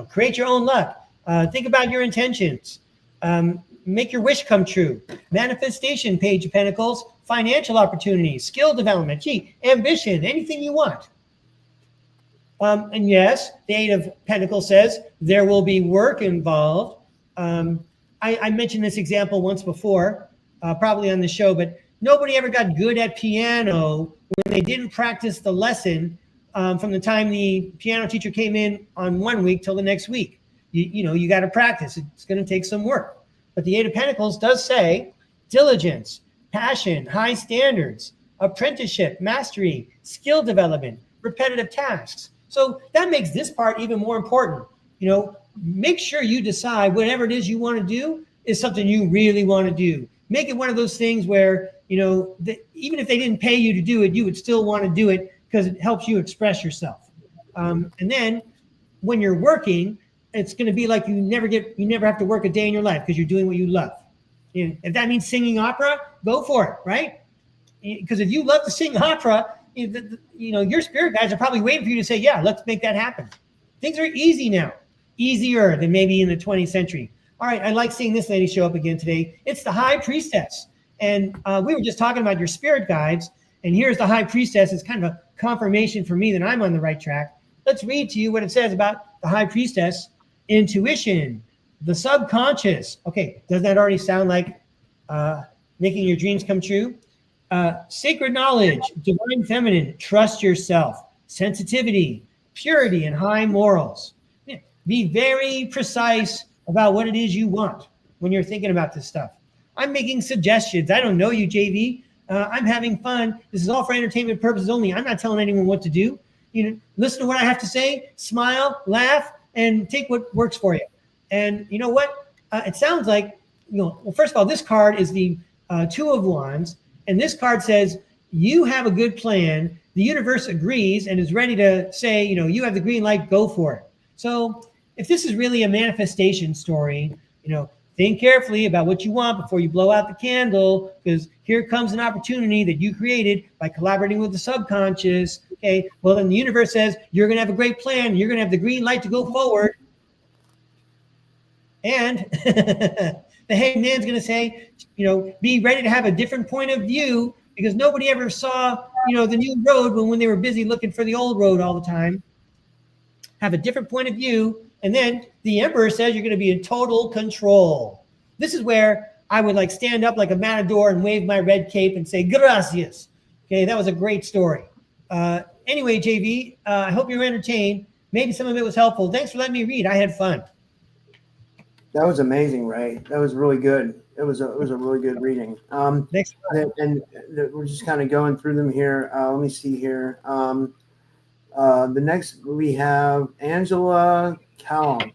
Speaker 2: Create your own luck. Think about your intentions. Make your wish come true. Manifestation, Page of Pentacles. Financial opportunities, skill development, ambition, anything you want. And yes, the Eight of Pentacles says there will be work involved. I mentioned this example once before, probably on the show, but nobody ever got good at piano when they didn't practice the lesson from the time the piano teacher came in on 1 week till the next week. You got to practice. It's going to take some work. But the Eight of Pentacles does say diligence, passion, high standards, apprenticeship, mastery, skill development, repetitive tasks. So that makes this part even more important. Make sure you decide whatever it is you want to do is something you really want to do. Make it one of those things where, even if they didn't pay you to do it, you would still want to do it because it helps you express yourself. And then when you're working, it's going to be like you never have to work a day in your life because you're doing what you love. If that means singing opera, go for it, right? Because if you love to sing opera, your spirit guides are probably waiting for you to say, yeah, let's make that happen. Things are easy now, easier than maybe in the 20th century. All right, I like seeing this lady show up again today. It's the High Priestess. And we were just talking about your spirit guides, and here's the High Priestess. It's kind of a confirmation for me that I'm on the right track. Let's read to you what it says about the High Priestess. Intuition, the subconscious. Okay, doesn't that already sound like making your dreams come true? Sacred knowledge, divine feminine, trust yourself, sensitivity, purity, and high morals. Be very precise about what it is you want when you're thinking about this stuff. I'm making suggestions. I don't know you, JV. I'm having fun. This is all for entertainment purposes only. I'm not telling anyone what to do. Listen to what I have to say, smile, laugh, and take what works for you. And you know what? It sounds like, well, first of all, this card is the Two of Wands. And this card says, you have a good plan. The universe agrees and is ready to say, you have the green light, go for it. So if this is really a manifestation story, think carefully about what you want before you blow out the candle, because here comes an opportunity that you created by collaborating with the subconscious. Okay, well, then the universe says you're going to have a great plan. You're going to have the green light to go forward. And the Hanged Man's going to say, be ready to have a different point of view, because nobody ever saw, the new road when they were busy looking for the old road all the time. Have a different point of view. And then the Emperor says you're going to be in total control. This is where I would stand up like a matador and wave my red cape and say, gracias. Okay, that was a great story. Anyway, JV, I hope you were entertained. Maybe some of it was helpful. Thanks for letting me read. I had fun.
Speaker 1: That was amazing, Ray. That was really good. It was a really good reading.
Speaker 2: Thanks.
Speaker 1: And we're just kind of going through them here. Let me see here. The next we have Angela Callum.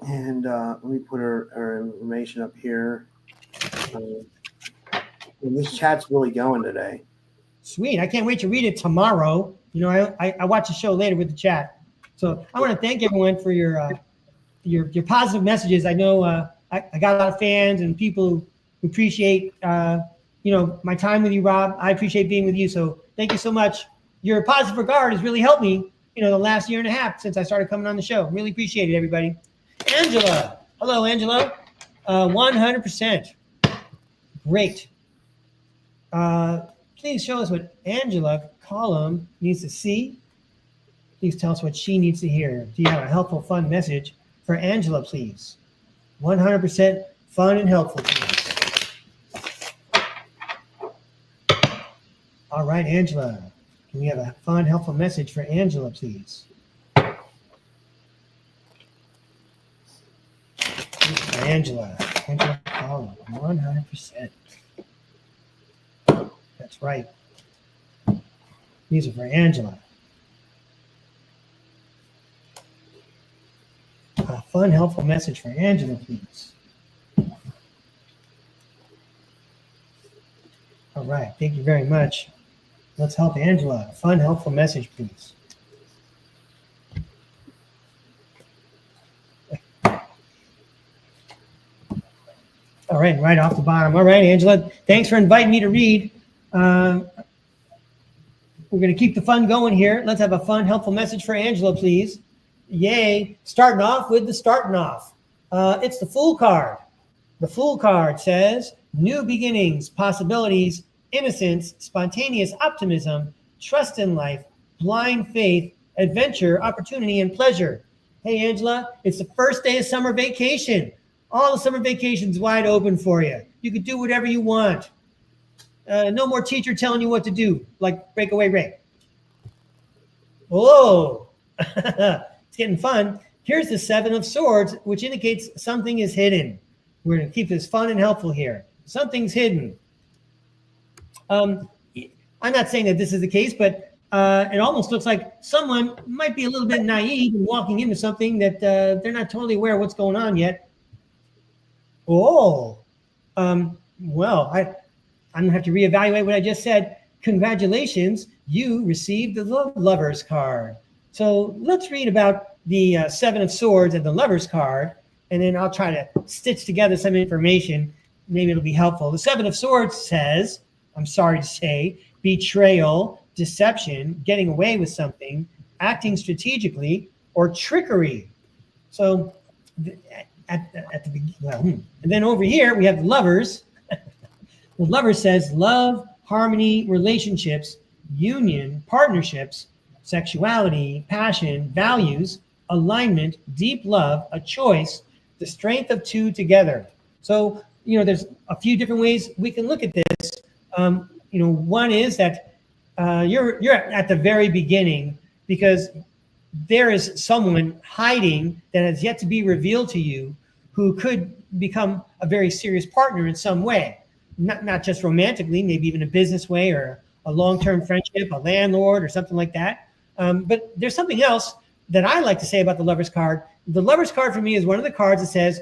Speaker 1: And let me put her information up here. And this chat's really going today.
Speaker 2: Sweet. I can't wait to read it tomorrow. I watch the show later with the chat. So I want to thank everyone for your positive messages. I know I got a lot of fans and people who appreciate, my time with you, Rob. I appreciate being with you. So thank you so much. Your positive regard has really helped me, the last year and a half since I started coming on the show. Really appreciate it, everybody. Angela. Hello, Angela. 100%. Great. Please show us what Angela Column needs to see. Please tell us what she needs to hear. Do you have a helpful, fun message for Angela, please? 100% fun and helpful, please. All right, Angela. Can we have a fun, helpful message for Angela, please? Angela Column, 100%. That's right. These are for Angela. A fun, helpful message for Angela, please. All right. Thank you very much. Let's help Angela. A fun, helpful message, please. All right off the bottom. All right, Angela, thanks for inviting me to read. We're going to keep the fun going here. Let's have a fun, helpful message for Angela, please. Yay. Starting off with the starting off. It's the Fool card. The Fool card says, new beginnings, possibilities, innocence, spontaneous optimism, trust in life, blind faith, adventure, opportunity, and pleasure. Hey, Angela, it's the first day of summer vacation. All the summer vacation's wide open for you. You can do whatever you want. No more teacher telling you what to do, like Breakaway Ray. Whoa, it's getting fun. Here's the 7 of Swords, which indicates something is hidden. We're going to keep this fun and helpful here. Something's hidden. I'm not saying that this is the case, but it almost looks like someone might be a little bit naive and walking into something that they're not totally aware of what's going on yet. Oh, well, I'm going to have to reevaluate what I just said. Congratulations, you received the Lover's card. So let's read about the Seven of Swords and the Lover's card, and then I'll try to stitch together some information. Maybe it'll be helpful. The Seven of Swords says, I'm sorry to say, betrayal, deception, getting away with something, acting strategically, or trickery. So at the beginning, well, and then over here we have the Lovers. The Lover says love, harmony, relationships, union, partnerships, sexuality, passion, values, alignment, deep love, a choice, the strength of two together. So, there's a few different ways we can look at this. One is that you're at the very beginning because there is someone hiding that has yet to be revealed to you who could become a very serious partner in some way. Not just romantically, maybe even a business way or a long-term friendship, a landlord or something like that. But there's something else that I like to say about the Lover's card. The Lover's card for me is one of the cards that says,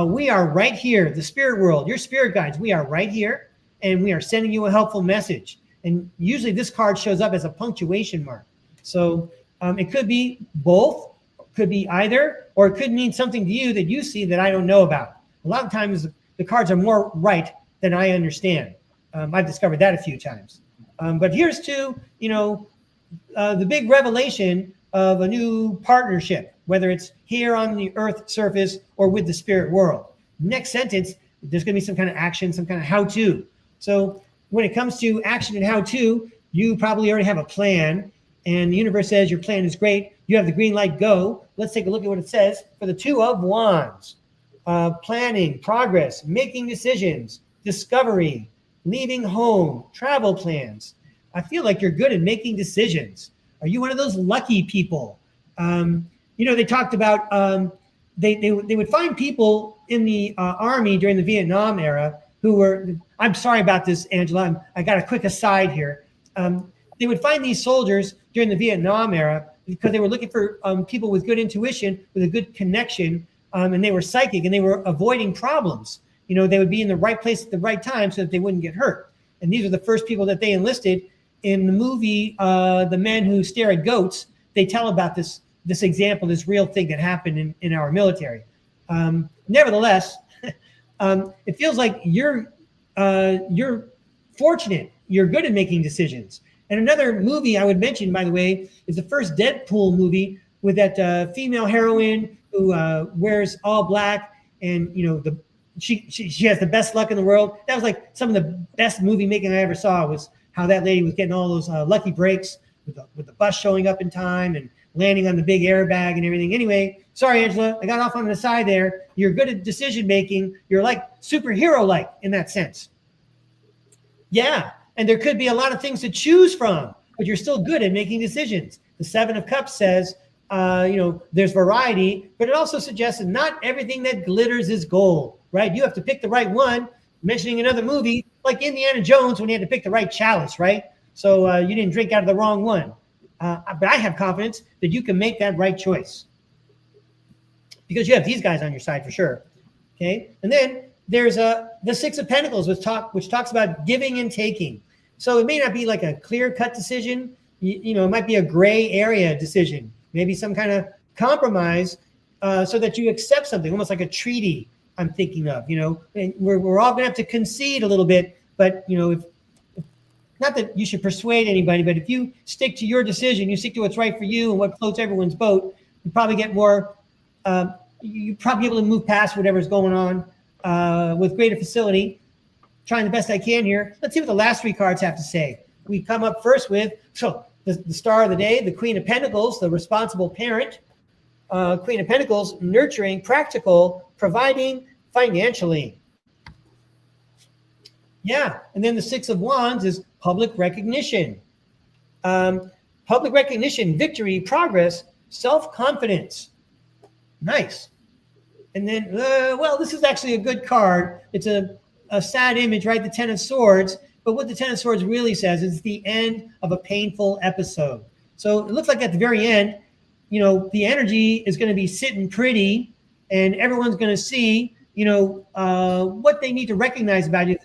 Speaker 2: we are right here, the spirit world, your spirit guides, we are right here, and we are sending you a helpful message. And usually this card shows up as a punctuation mark. So it could be both, could be either, or it could mean something to you that you see that I don't know about. A lot of times the cards are more right than I understand. I've discovered that a few times. But here's to, the big revelation of a new partnership, whether it's here on the earth surface or with the spirit world. Next sentence, there's going to be some kind of action, some kind of how-to. So when it comes to action and how-to, you probably already have a plan, and the universe says your plan is great. You have the green light, go. Let's take a look at what it says for the Two of Wands. Planning, progress, making decisions, discovery, leaving home, travel plans. I feel like you're good at making decisions. Are you one of those lucky people? They talked about they would find people in the army during the Vietnam era who were, I'm sorry about this, Angela, I got a quick aside here. They would find these soldiers during the Vietnam era because they were looking for people with good intuition, with a good connection, and they were psychic and they were avoiding problems. They would be in the right place at the right time so that they wouldn't get hurt. And these are the first people that they enlisted. In the movie, The Men Who Stare at Goats, they tell about this example, this real thing that happened in our military. Nevertheless, it feels like you're fortunate. You're good at making decisions. And another movie I would mention, by the way, is the first Deadpool movie with that female heroine who wears all black, and she has the best luck in the world. That was like some of the best movie making I ever saw, was how that lady was getting all those lucky breaks with the bus showing up in time and landing on the big airbag and everything. Anyway, sorry, Angela, I got off on the side there. You're good at decision making. You're like superhero-like in that sense. Yeah, and there could be a lot of things to choose from, but you're still good at making decisions. The Seven of Cups says, there's variety, but it also suggests that not everything that glitters is gold, right? You have to pick the right one. Mentioning another movie like Indiana Jones when he had to pick the right chalice, right? So you didn't drink out of the wrong one. But I have confidence that you can make that right choice because you have these guys on your side for sure. Okay, and then there's the Six of Pentacles, which talks about giving and taking. So it may not be like a clear-cut decision. It might be a gray area decision, maybe some kind of compromise, so that you accept something, almost like a treaty. I'm thinking of, and we're all gonna have to concede a little bit, but if not that you should persuade anybody, but if you stick to your decision, you stick to what's right for you and what floats everyone's boat, you probably get more. You probably be able to move past whatever's going on with greater facility. Trying the best I can here. Let's see what the last three cards have to say. We come up first with the star of the day, the Queen of Pentacles, the responsible parent. Queen of Pentacles, nurturing, practical, providing financially. Yeah, and then the Six of Wands is public recognition. Public recognition, victory, progress, self-confidence. Nice. And then, this is actually a good card. It's a sad image, right? The Ten of Swords, But what the Ten of Swords really says is the end of a painful episode. So it looks like at the very end, the energy is going to be sitting pretty, and everyone's going to see, what they need to recognize about you,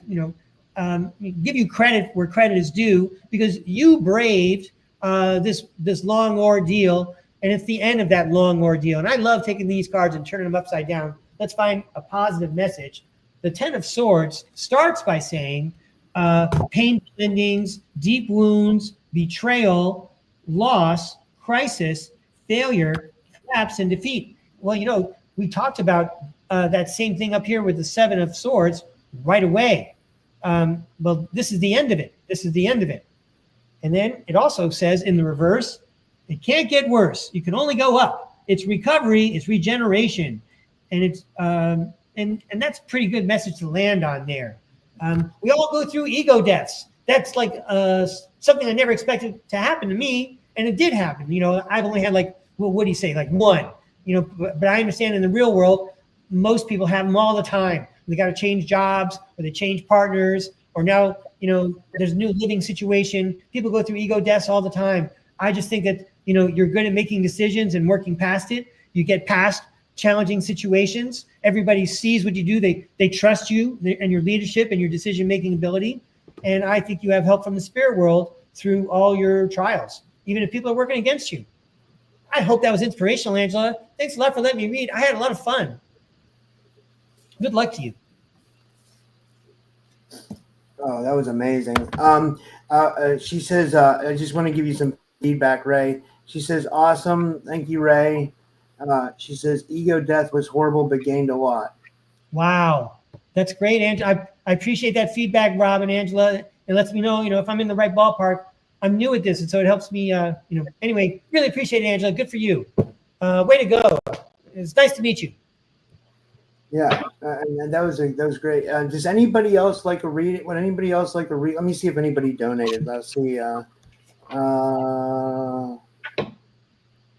Speaker 2: give you credit where credit is due, because you braved this long ordeal, and it's the end of that long ordeal. And I love taking these cards and turning them upside down. Let's find a positive message. The Ten of Swords starts by saying painful endings, deep wounds, betrayal, loss, crisis, failure, collapse, and defeat. Well, we talked about that same thing up here with the Seven of Swords right away. Well, this is the end of it. This is the end of it. And then it also says in the reverse, it can't get worse. You can only go up. It's recovery. It's regeneration. And it's and that's a pretty good message to land on there. We all go through ego deaths. That's like something I never expected to happen to me, and it did happen. I've only had what do you say, one? But I understand in the real world, most people have them all the time. They got to change jobs, or they change partners, or now there's a new living situation. People go through ego deaths all the time. I just think that you're good at making decisions and working past it. You get past challenging situations. Everybody sees what you do. They trust you and your leadership and your decision-making ability. And I think you have help from the spirit world through all your trials, even if people are working against you. I hope that was inspirational, Angela. Thanks a lot for letting me read. I had a lot of fun. Good luck to you.
Speaker 1: Oh, that was amazing. She says, I just want to give you some feedback, Ray. She says, awesome. Thank you, Ray. She says, ego death was horrible, but gained a lot.
Speaker 2: Wow. That's great, Angela. I appreciate that feedback, Rob and Angela. It lets me know, if I'm in the right ballpark. I'm new at this, and so it helps me, Anyway, really appreciate it, Angela. Good for you. Way to go. It's nice to meet you.
Speaker 1: Yeah, and that was great. Does anybody else like to read it? Would anybody else like to read? Let me see if anybody donated. Let's see.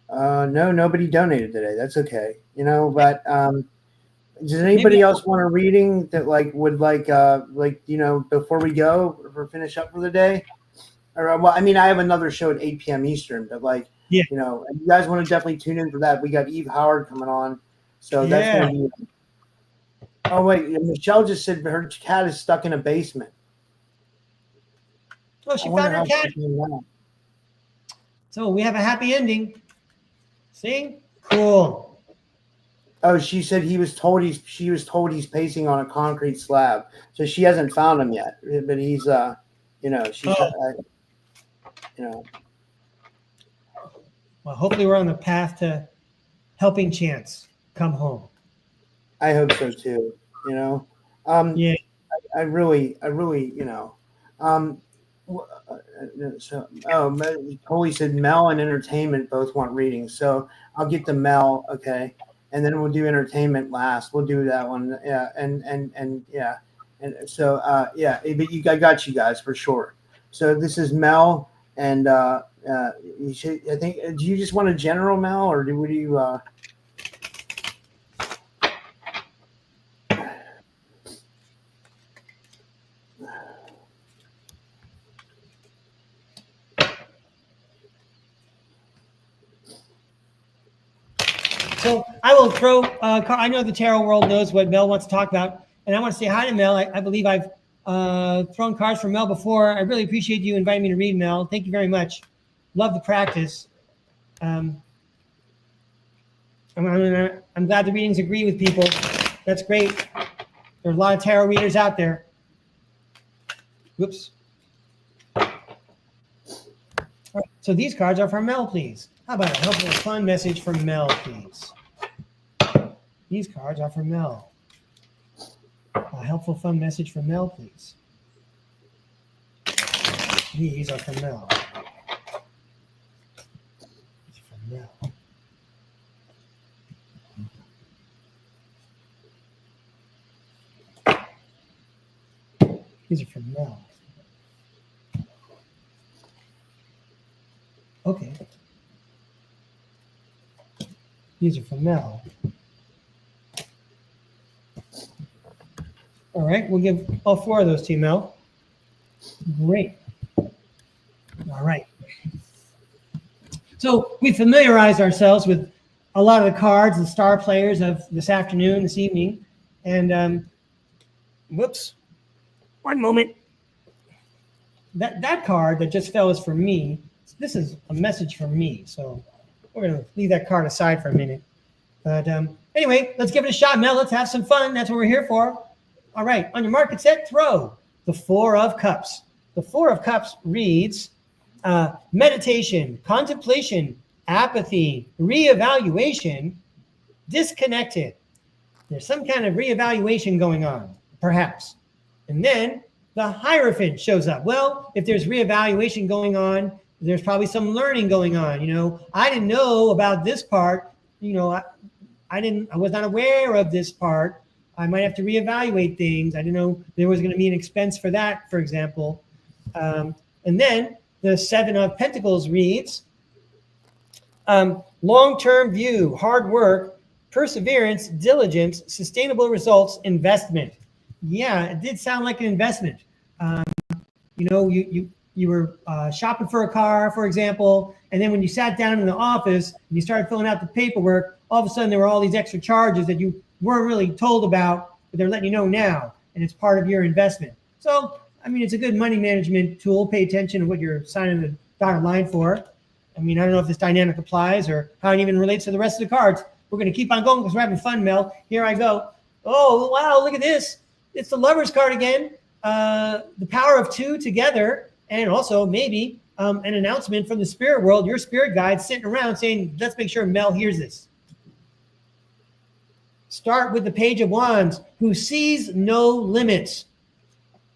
Speaker 1: No, nobody donated today. That's okay. But does anybody else want a reading that would before we go or finish up for the day? Or I have another show at 8 p.m. Eastern, but you guys want to definitely tune in for that. We got Eve Howard coming on, so that's going to be. Oh wait, Michelle just said her cat is stuck in a basement.
Speaker 2: Oh, she found her cat. So we have a happy ending. See? Cool.
Speaker 1: Oh, she said she was told he's pacing on a concrete slab. So she hasn't found him yet. But he's
Speaker 2: Well, hopefully we're on the path to helping Chance come home.
Speaker 1: I hope so too.
Speaker 2: Yeah.
Speaker 1: I really, Coley said Mel and entertainment both want readings, so I'll get to Mel, okay, and then we'll do entertainment last. We'll do that one, yeah, and yeah, and so yeah, but I got you guys for sure. So this is Mel, and you should. I think. Do you just want a general, Mel, or do you?
Speaker 2: So I will throw, I know the tarot world knows what Mel wants to talk about, and I want to say hi to Mel. I believe I've thrown cards for Mel before. I really appreciate you inviting me to read, Mel. Thank you very much. Love the practice. I'm glad the readings agree with people. That's great. There's a lot of tarot readers out there. Whoops. All right, so these cards are for Mel, please. How about a helpful, fun message from Mel, please? These cards are for Mel. A helpful, fun message from Mel, please. These are for Mel. These are for Mel. These are for Mel. Okay. These are for Mel. All right, we'll give all four of those to you, Mel. Great. All right. So we familiarized ourselves with a lot of the cards, the star players of this afternoon, this evening. And whoops, one moment. That card that just fell is for me. This is a message from me. So we're going to leave that card aside for a minute. But anyway, let's give it a shot, Mel. Let's have some fun. That's what we're here for. All right. On your mark, get set, throw. The Four of Cups. The Four of Cups reads meditation, contemplation, apathy, reevaluation, disconnected. There's some kind of reevaluation going on, perhaps. And then the Hierophant shows up. Well, if there's reevaluation going on, there's probably some learning going on. I didn't know about this part. I was not aware of this part. I might have to reevaluate things. I didn't know there was going to be an expense for that, for example. And then the Seven of Pentacles reads, long-term view, hard work, perseverance, diligence, sustainable results, investment. Yeah, it did sound like an investment. You were shopping for a car, for example, and then when you sat down in the office and you started filling out the paperwork, all of a sudden there were all these extra charges that you weren't really told about, but they're letting you know now, and it's part of your investment. So, it's a good money management tool. Pay attention to what you're signing the dotted line for. I don't know if this dynamic applies or how it even relates to the rest of the cards. We're going to keep on going because we're having fun, Mel. Here I go. Oh, wow, look at this. It's the Lover's card again. The power of two together, and also maybe an announcement from the spirit world, your spirit guide sitting around saying, let's make sure Mel hears this. Start with the Page of Wands, who sees no limits.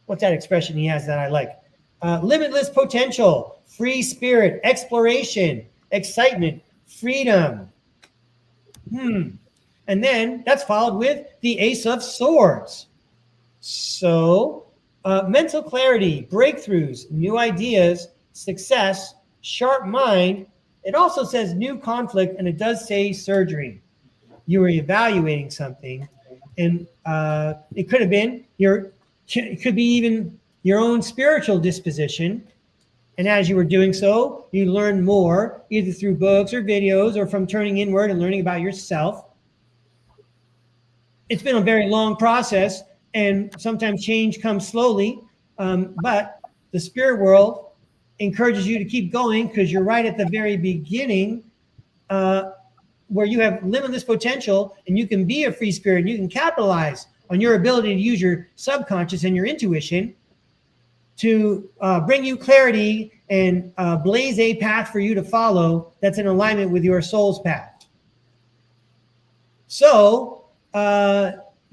Speaker 2: What's that expression he has that I like? Limitless potential, free spirit, exploration, excitement, freedom. And then that's followed with the Ace of Swords. So mental clarity, breakthroughs, new ideas, success, sharp mind. It also says new conflict, and it does say surgery. You were evaluating something, and it could have been it could be even your own spiritual disposition. And as you were doing so, you learned more, either through books or videos or from turning inward and learning about yourself. It's been a very long process, and sometimes change comes slowly, but the spirit world encourages you to keep going because you're right at the very beginning where you have limitless potential, and you can be a free spirit, and you can capitalize on your ability to use your subconscious and your intuition to bring you clarity and blaze a path for you to follow that's in alignment with your soul's path. So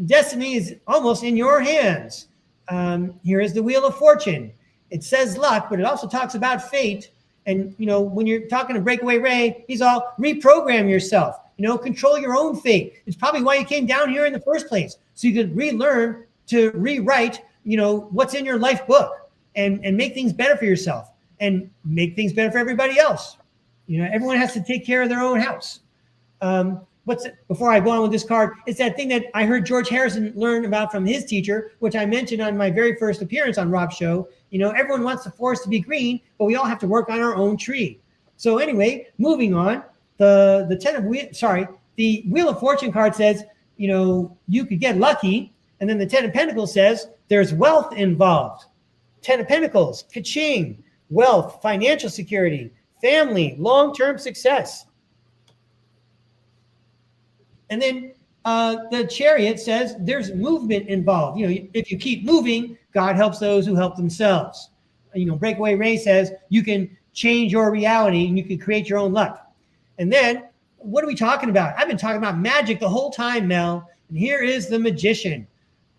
Speaker 2: destiny is almost in your hands. Here is the Wheel of Fortune. It says luck, but it also talks about fate. And, when you're talking to Breakaway Ray, he's all reprogram yourself, control your own fate. It's probably why you came down here in the first place. So you could relearn to rewrite, what's in your life book and make things better for yourself and make things better for everybody else. Everyone has to take care of their own house. Before I go on with this card, it's that thing that I heard George Harrison learn about from his teacher, which I mentioned on my very first appearance on Rob's show. Everyone wants the forest to be green, but we all have to work on our own tree. So anyway, moving on, the Wheel of Fortune card says, you could get lucky. And then the Ten of Pentacles says there's wealth involved. Ten of Pentacles, ka-ching, wealth, financial security, family, long-term success. And then the Chariot says there's movement involved. If you keep moving, God helps those who help themselves. Breakaway Ray says you can change your reality and you can create your own luck. And then what are we talking about? I've been talking about magic the whole time, Mel. And here is the Magician.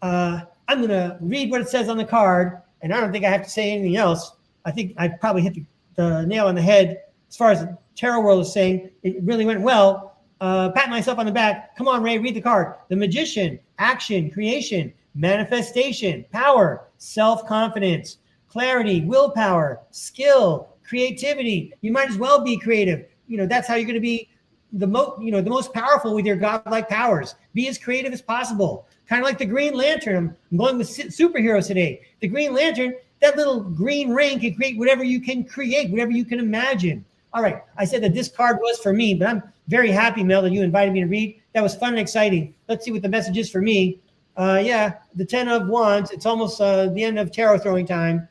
Speaker 2: I'm going to read what it says on the card, and I don't think I have to say anything else. I think I probably hit the nail on the head as far as the tarot world is saying. It really went well. Pat myself on the back. Come on, Ray, read the card. The Magician, action, creation, manifestation, power, self-confidence, clarity, willpower, skill, creativity. You might as well be creative. That's how you're going to be the most powerful with your godlike powers. Be as creative as possible. Kind of like the Green Lantern. I'm going with superheroes today. The Green Lantern, that little green ring can create whatever you can create, whatever you can imagine. All right. I said that this card was for me, but I'm very happy, Mel, that you invited me to read. That was fun and exciting. Let's see what the message is for me. The 10 of Wands. It's almost the end of tarot throwing time.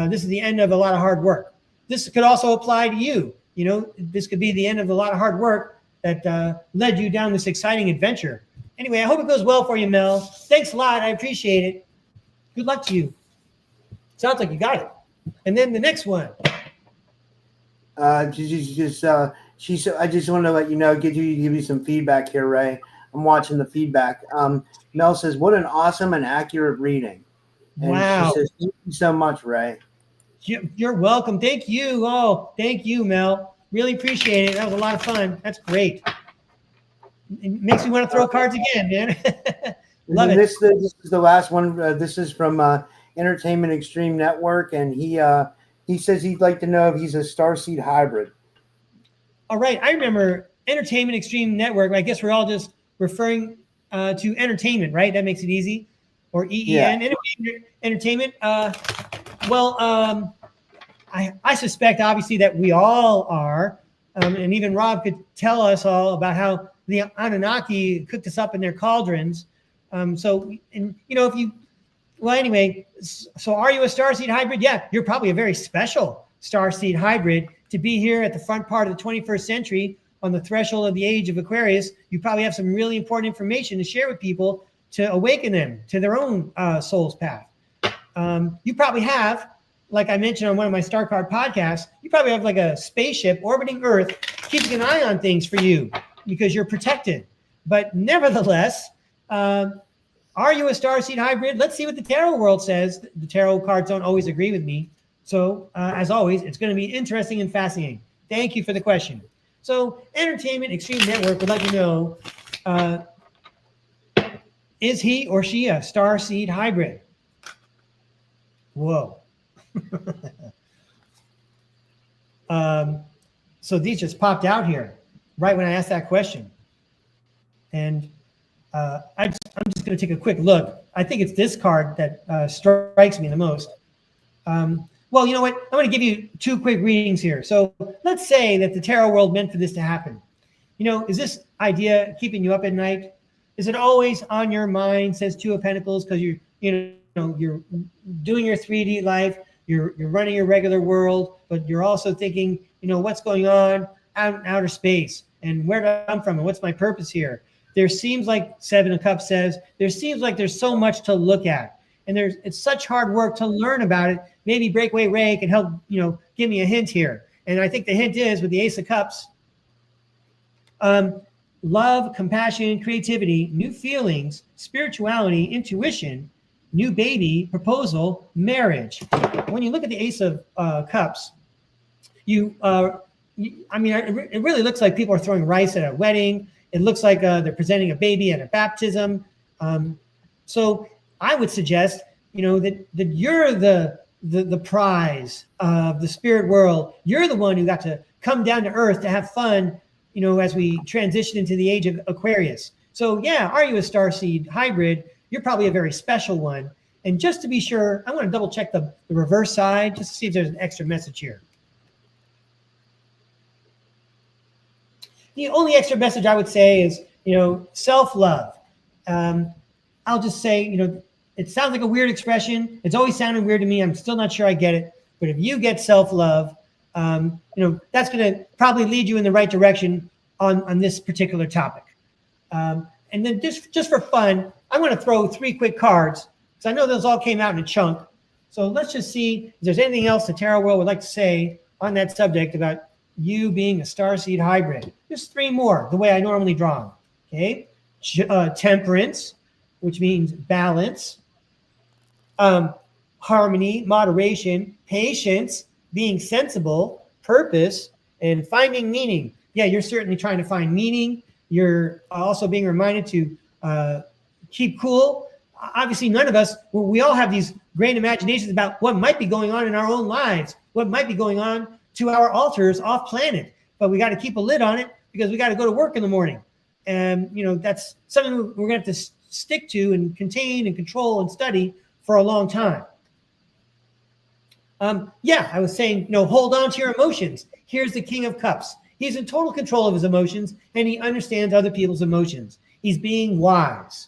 Speaker 2: This is the end of a lot of hard work. This could also apply to you. You know, this could be the end of a lot of hard work that led you down this exciting adventure. Anyway, I hope it goes well for you, Mel. Thanks a lot. I appreciate it. Good luck to you. Sounds like you got it. And then the next one.
Speaker 1: I just want to let you know, give you some feedback here, Ray. I'm watching the feedback. Mel says, "What an awesome and accurate reading." And
Speaker 2: wow!
Speaker 1: She says, "Thank you so much, Ray."
Speaker 2: You're welcome. Thank you. Oh, thank you, Mel. Really appreciate it. That was a lot of fun. That's great. It makes me want to throw cards again, man. Love it.
Speaker 1: This is the last one. This is from Entertainment Extreme Network, and he says he'd like to know if he's a starseed hybrid.
Speaker 2: All right. I remember Entertainment Extreme Network. I guess we're all just referring to entertainment, right? That makes it easy. Or EEN, yeah. Entertainment. I suspect, obviously, that we all are. And even Rob could tell us all about how the Anunnaki cooked us up in their cauldrons. So are you a starseed hybrid? Yeah, you're probably a very special starseed hybrid to be here at the front part of the 21st century on the threshold of the Age of Aquarius. You probably have some really important information to share with people to awaken them to their own soul's path. You probably have, like I mentioned on one of my Starcard podcasts, you probably have like a spaceship orbiting Earth, keeping an eye on things for you because you're protected. But nevertheless, are you a starseed hybrid? Let's see what the tarot world says. The tarot cards don't always agree with me. So as always, it's going to be interesting and fascinating. Thank you for the question. So Entertainment Extreme Network would like to know, is he or she a starseed hybrid? Whoa. So these just popped out here right when I asked that question. And I'm just going to take a quick look. I think it's this card that strikes me the most. Well, you know what? I'm going to give you two quick readings here. So let's say that the tarot world meant for this to happen. You know, is this idea keeping you up at night? Is it always on your mind, says Two of Pentacles, because you're doing your 3D life, you're running your regular world, but you're also thinking, what's going on out in outer space and where do I come from and what's my purpose here? There seems like Seven of Cups says, there seems like there's so much to look at and it's such hard work to learn about it. Maybe Breakaway Ray can help, give me a hint here. And I think the hint is with the Ace of Cups, love, compassion, creativity, new feelings, spirituality, intuition, new baby, proposal, marriage. When you look at the Ace of Cups, it really looks like people are throwing rice at a wedding. It looks like they're presenting a baby at a baptism. So I would suggest, that you're the prize of the spirit world. You're the one who got to come down to earth to have fun, as we transition into the Age of Aquarius. So yeah, are you a starseed hybrid? You're probably a very special one. And just to be sure, I want to double check the reverse side just to see if there's an extra message here. The only extra message I would say is, self-love. I'll just say, it sounds like a weird expression. It's always sounded weird to me. I'm still not sure I get it. But if you get self-love, that's going to probably lead you in the right direction on this particular topic. And then just for fun, I'm going to throw 3 quick cards because I know those all came out in a chunk. So let's just see if there's anything else the tarot world would like to say on that subject about you being a starseed hybrid. Just 3 more, the way I normally draw them. Okay, temperance, which means balance, harmony, moderation, patience, being sensible, purpose, and finding meaning. Yeah, you're certainly trying to find meaning. You're also being reminded to keep cool. Obviously, none of us, we all have these great imaginations about what might be going on in our own lives, what might be going on to our altars off planet. But we got to keep a lid on it because we got to go to work in the morning. And, that's something we're going to have to stick to and contain and control and study for a long time. Yeah, I was saying, hold on to your emotions. Here's the King of Cups. He's in total control of his emotions, and he understands other people's emotions. He's being wise.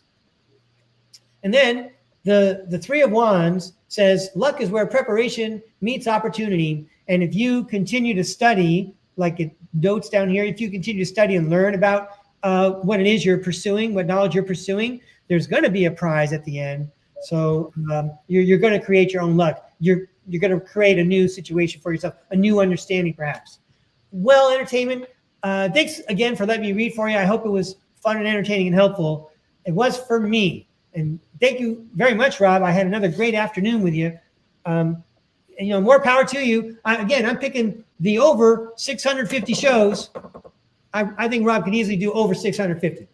Speaker 2: And then the Three of Wands says, luck is where preparation meets opportunity. And if you continue to study, like it notes down here, if you continue to study and learn about what it is you're pursuing, what knowledge you're pursuing, there's going to be a prize at the end. So you're going to create your own luck. You're going to create a new situation for yourself, a new understanding, perhaps. Well, entertainment. Thanks again for letting me read for you. I hope it was fun and entertaining and helpful. It was for me. And thank you very much, Rob. I had another great afternoon with you. And, more power to you. I'm picking the over 650 shows. I think Rob could easily do over 650.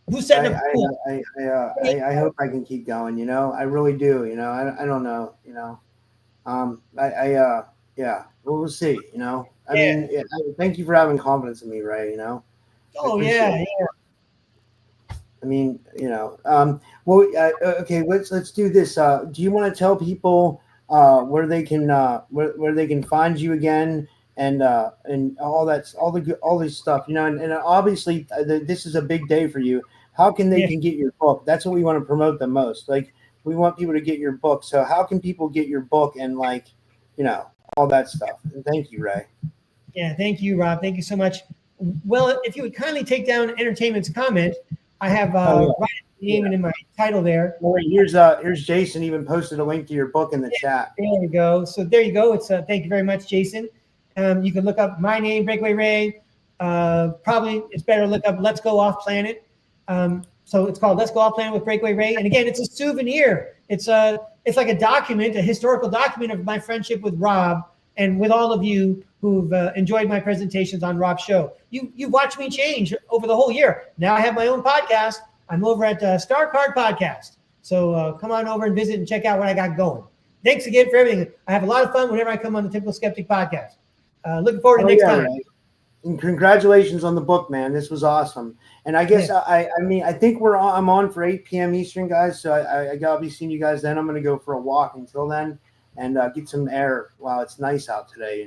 Speaker 2: Who's setting up?
Speaker 1: I hope I can keep going. I really do. I don't know. Yeah. We'll see. I mean, thank you for having confidence in me, Ray.
Speaker 2: Oh yeah.
Speaker 1: I mean, okay. Let's do this. Do you want to tell people where they can find you again, and all this stuff, and obviously this is a big day for you. How can they can get your book? That's what we want to promote the most. Like, we want people to get your book. So how can people get your book and all that stuff? And thank you, Ray.
Speaker 2: Yeah, thank you, Rob. Thank you so much. Well, if you would kindly take down Entertainment's comment, I have Ryan's name in my title there.
Speaker 1: Well, wait, here's Jason. Even posted a link to your book in the chat.
Speaker 2: There you go. So there you go. It's thank you very much, Jason. You can look up my name, Breakaway Ray. Probably it's better to look up Let's Go Off Planet. So it's called Let's Go Off Planet with Breakaway Ray. And again, it's a souvenir. It's like a document, a historical document of my friendship with Rob and with all of you who've enjoyed my presentations on Rob's show. You watched me change over the whole year. Now I have my own podcast. I'm over at Starcard Podcast. So come on over and visit and check out what I got going. Thanks again for everything. I have a lot of fun whenever I come on the Typical Skeptic Podcast. Looking forward to next time.
Speaker 1: Right. And congratulations on the book, man. This was awesome. And I guess I think I'm on for 8 p.m. Eastern, guys. So I'll be seeing you guys then. I'm going to go for a walk until then and get some air while it's nice out today.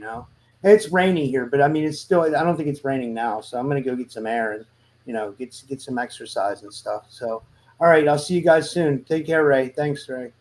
Speaker 1: It's rainy here, but I mean, it's still. I don't think it's raining now. So I'm going to go get some air and get some exercise and stuff. So all right, I'll see you guys soon. Take care, Ray. Thanks, Ray.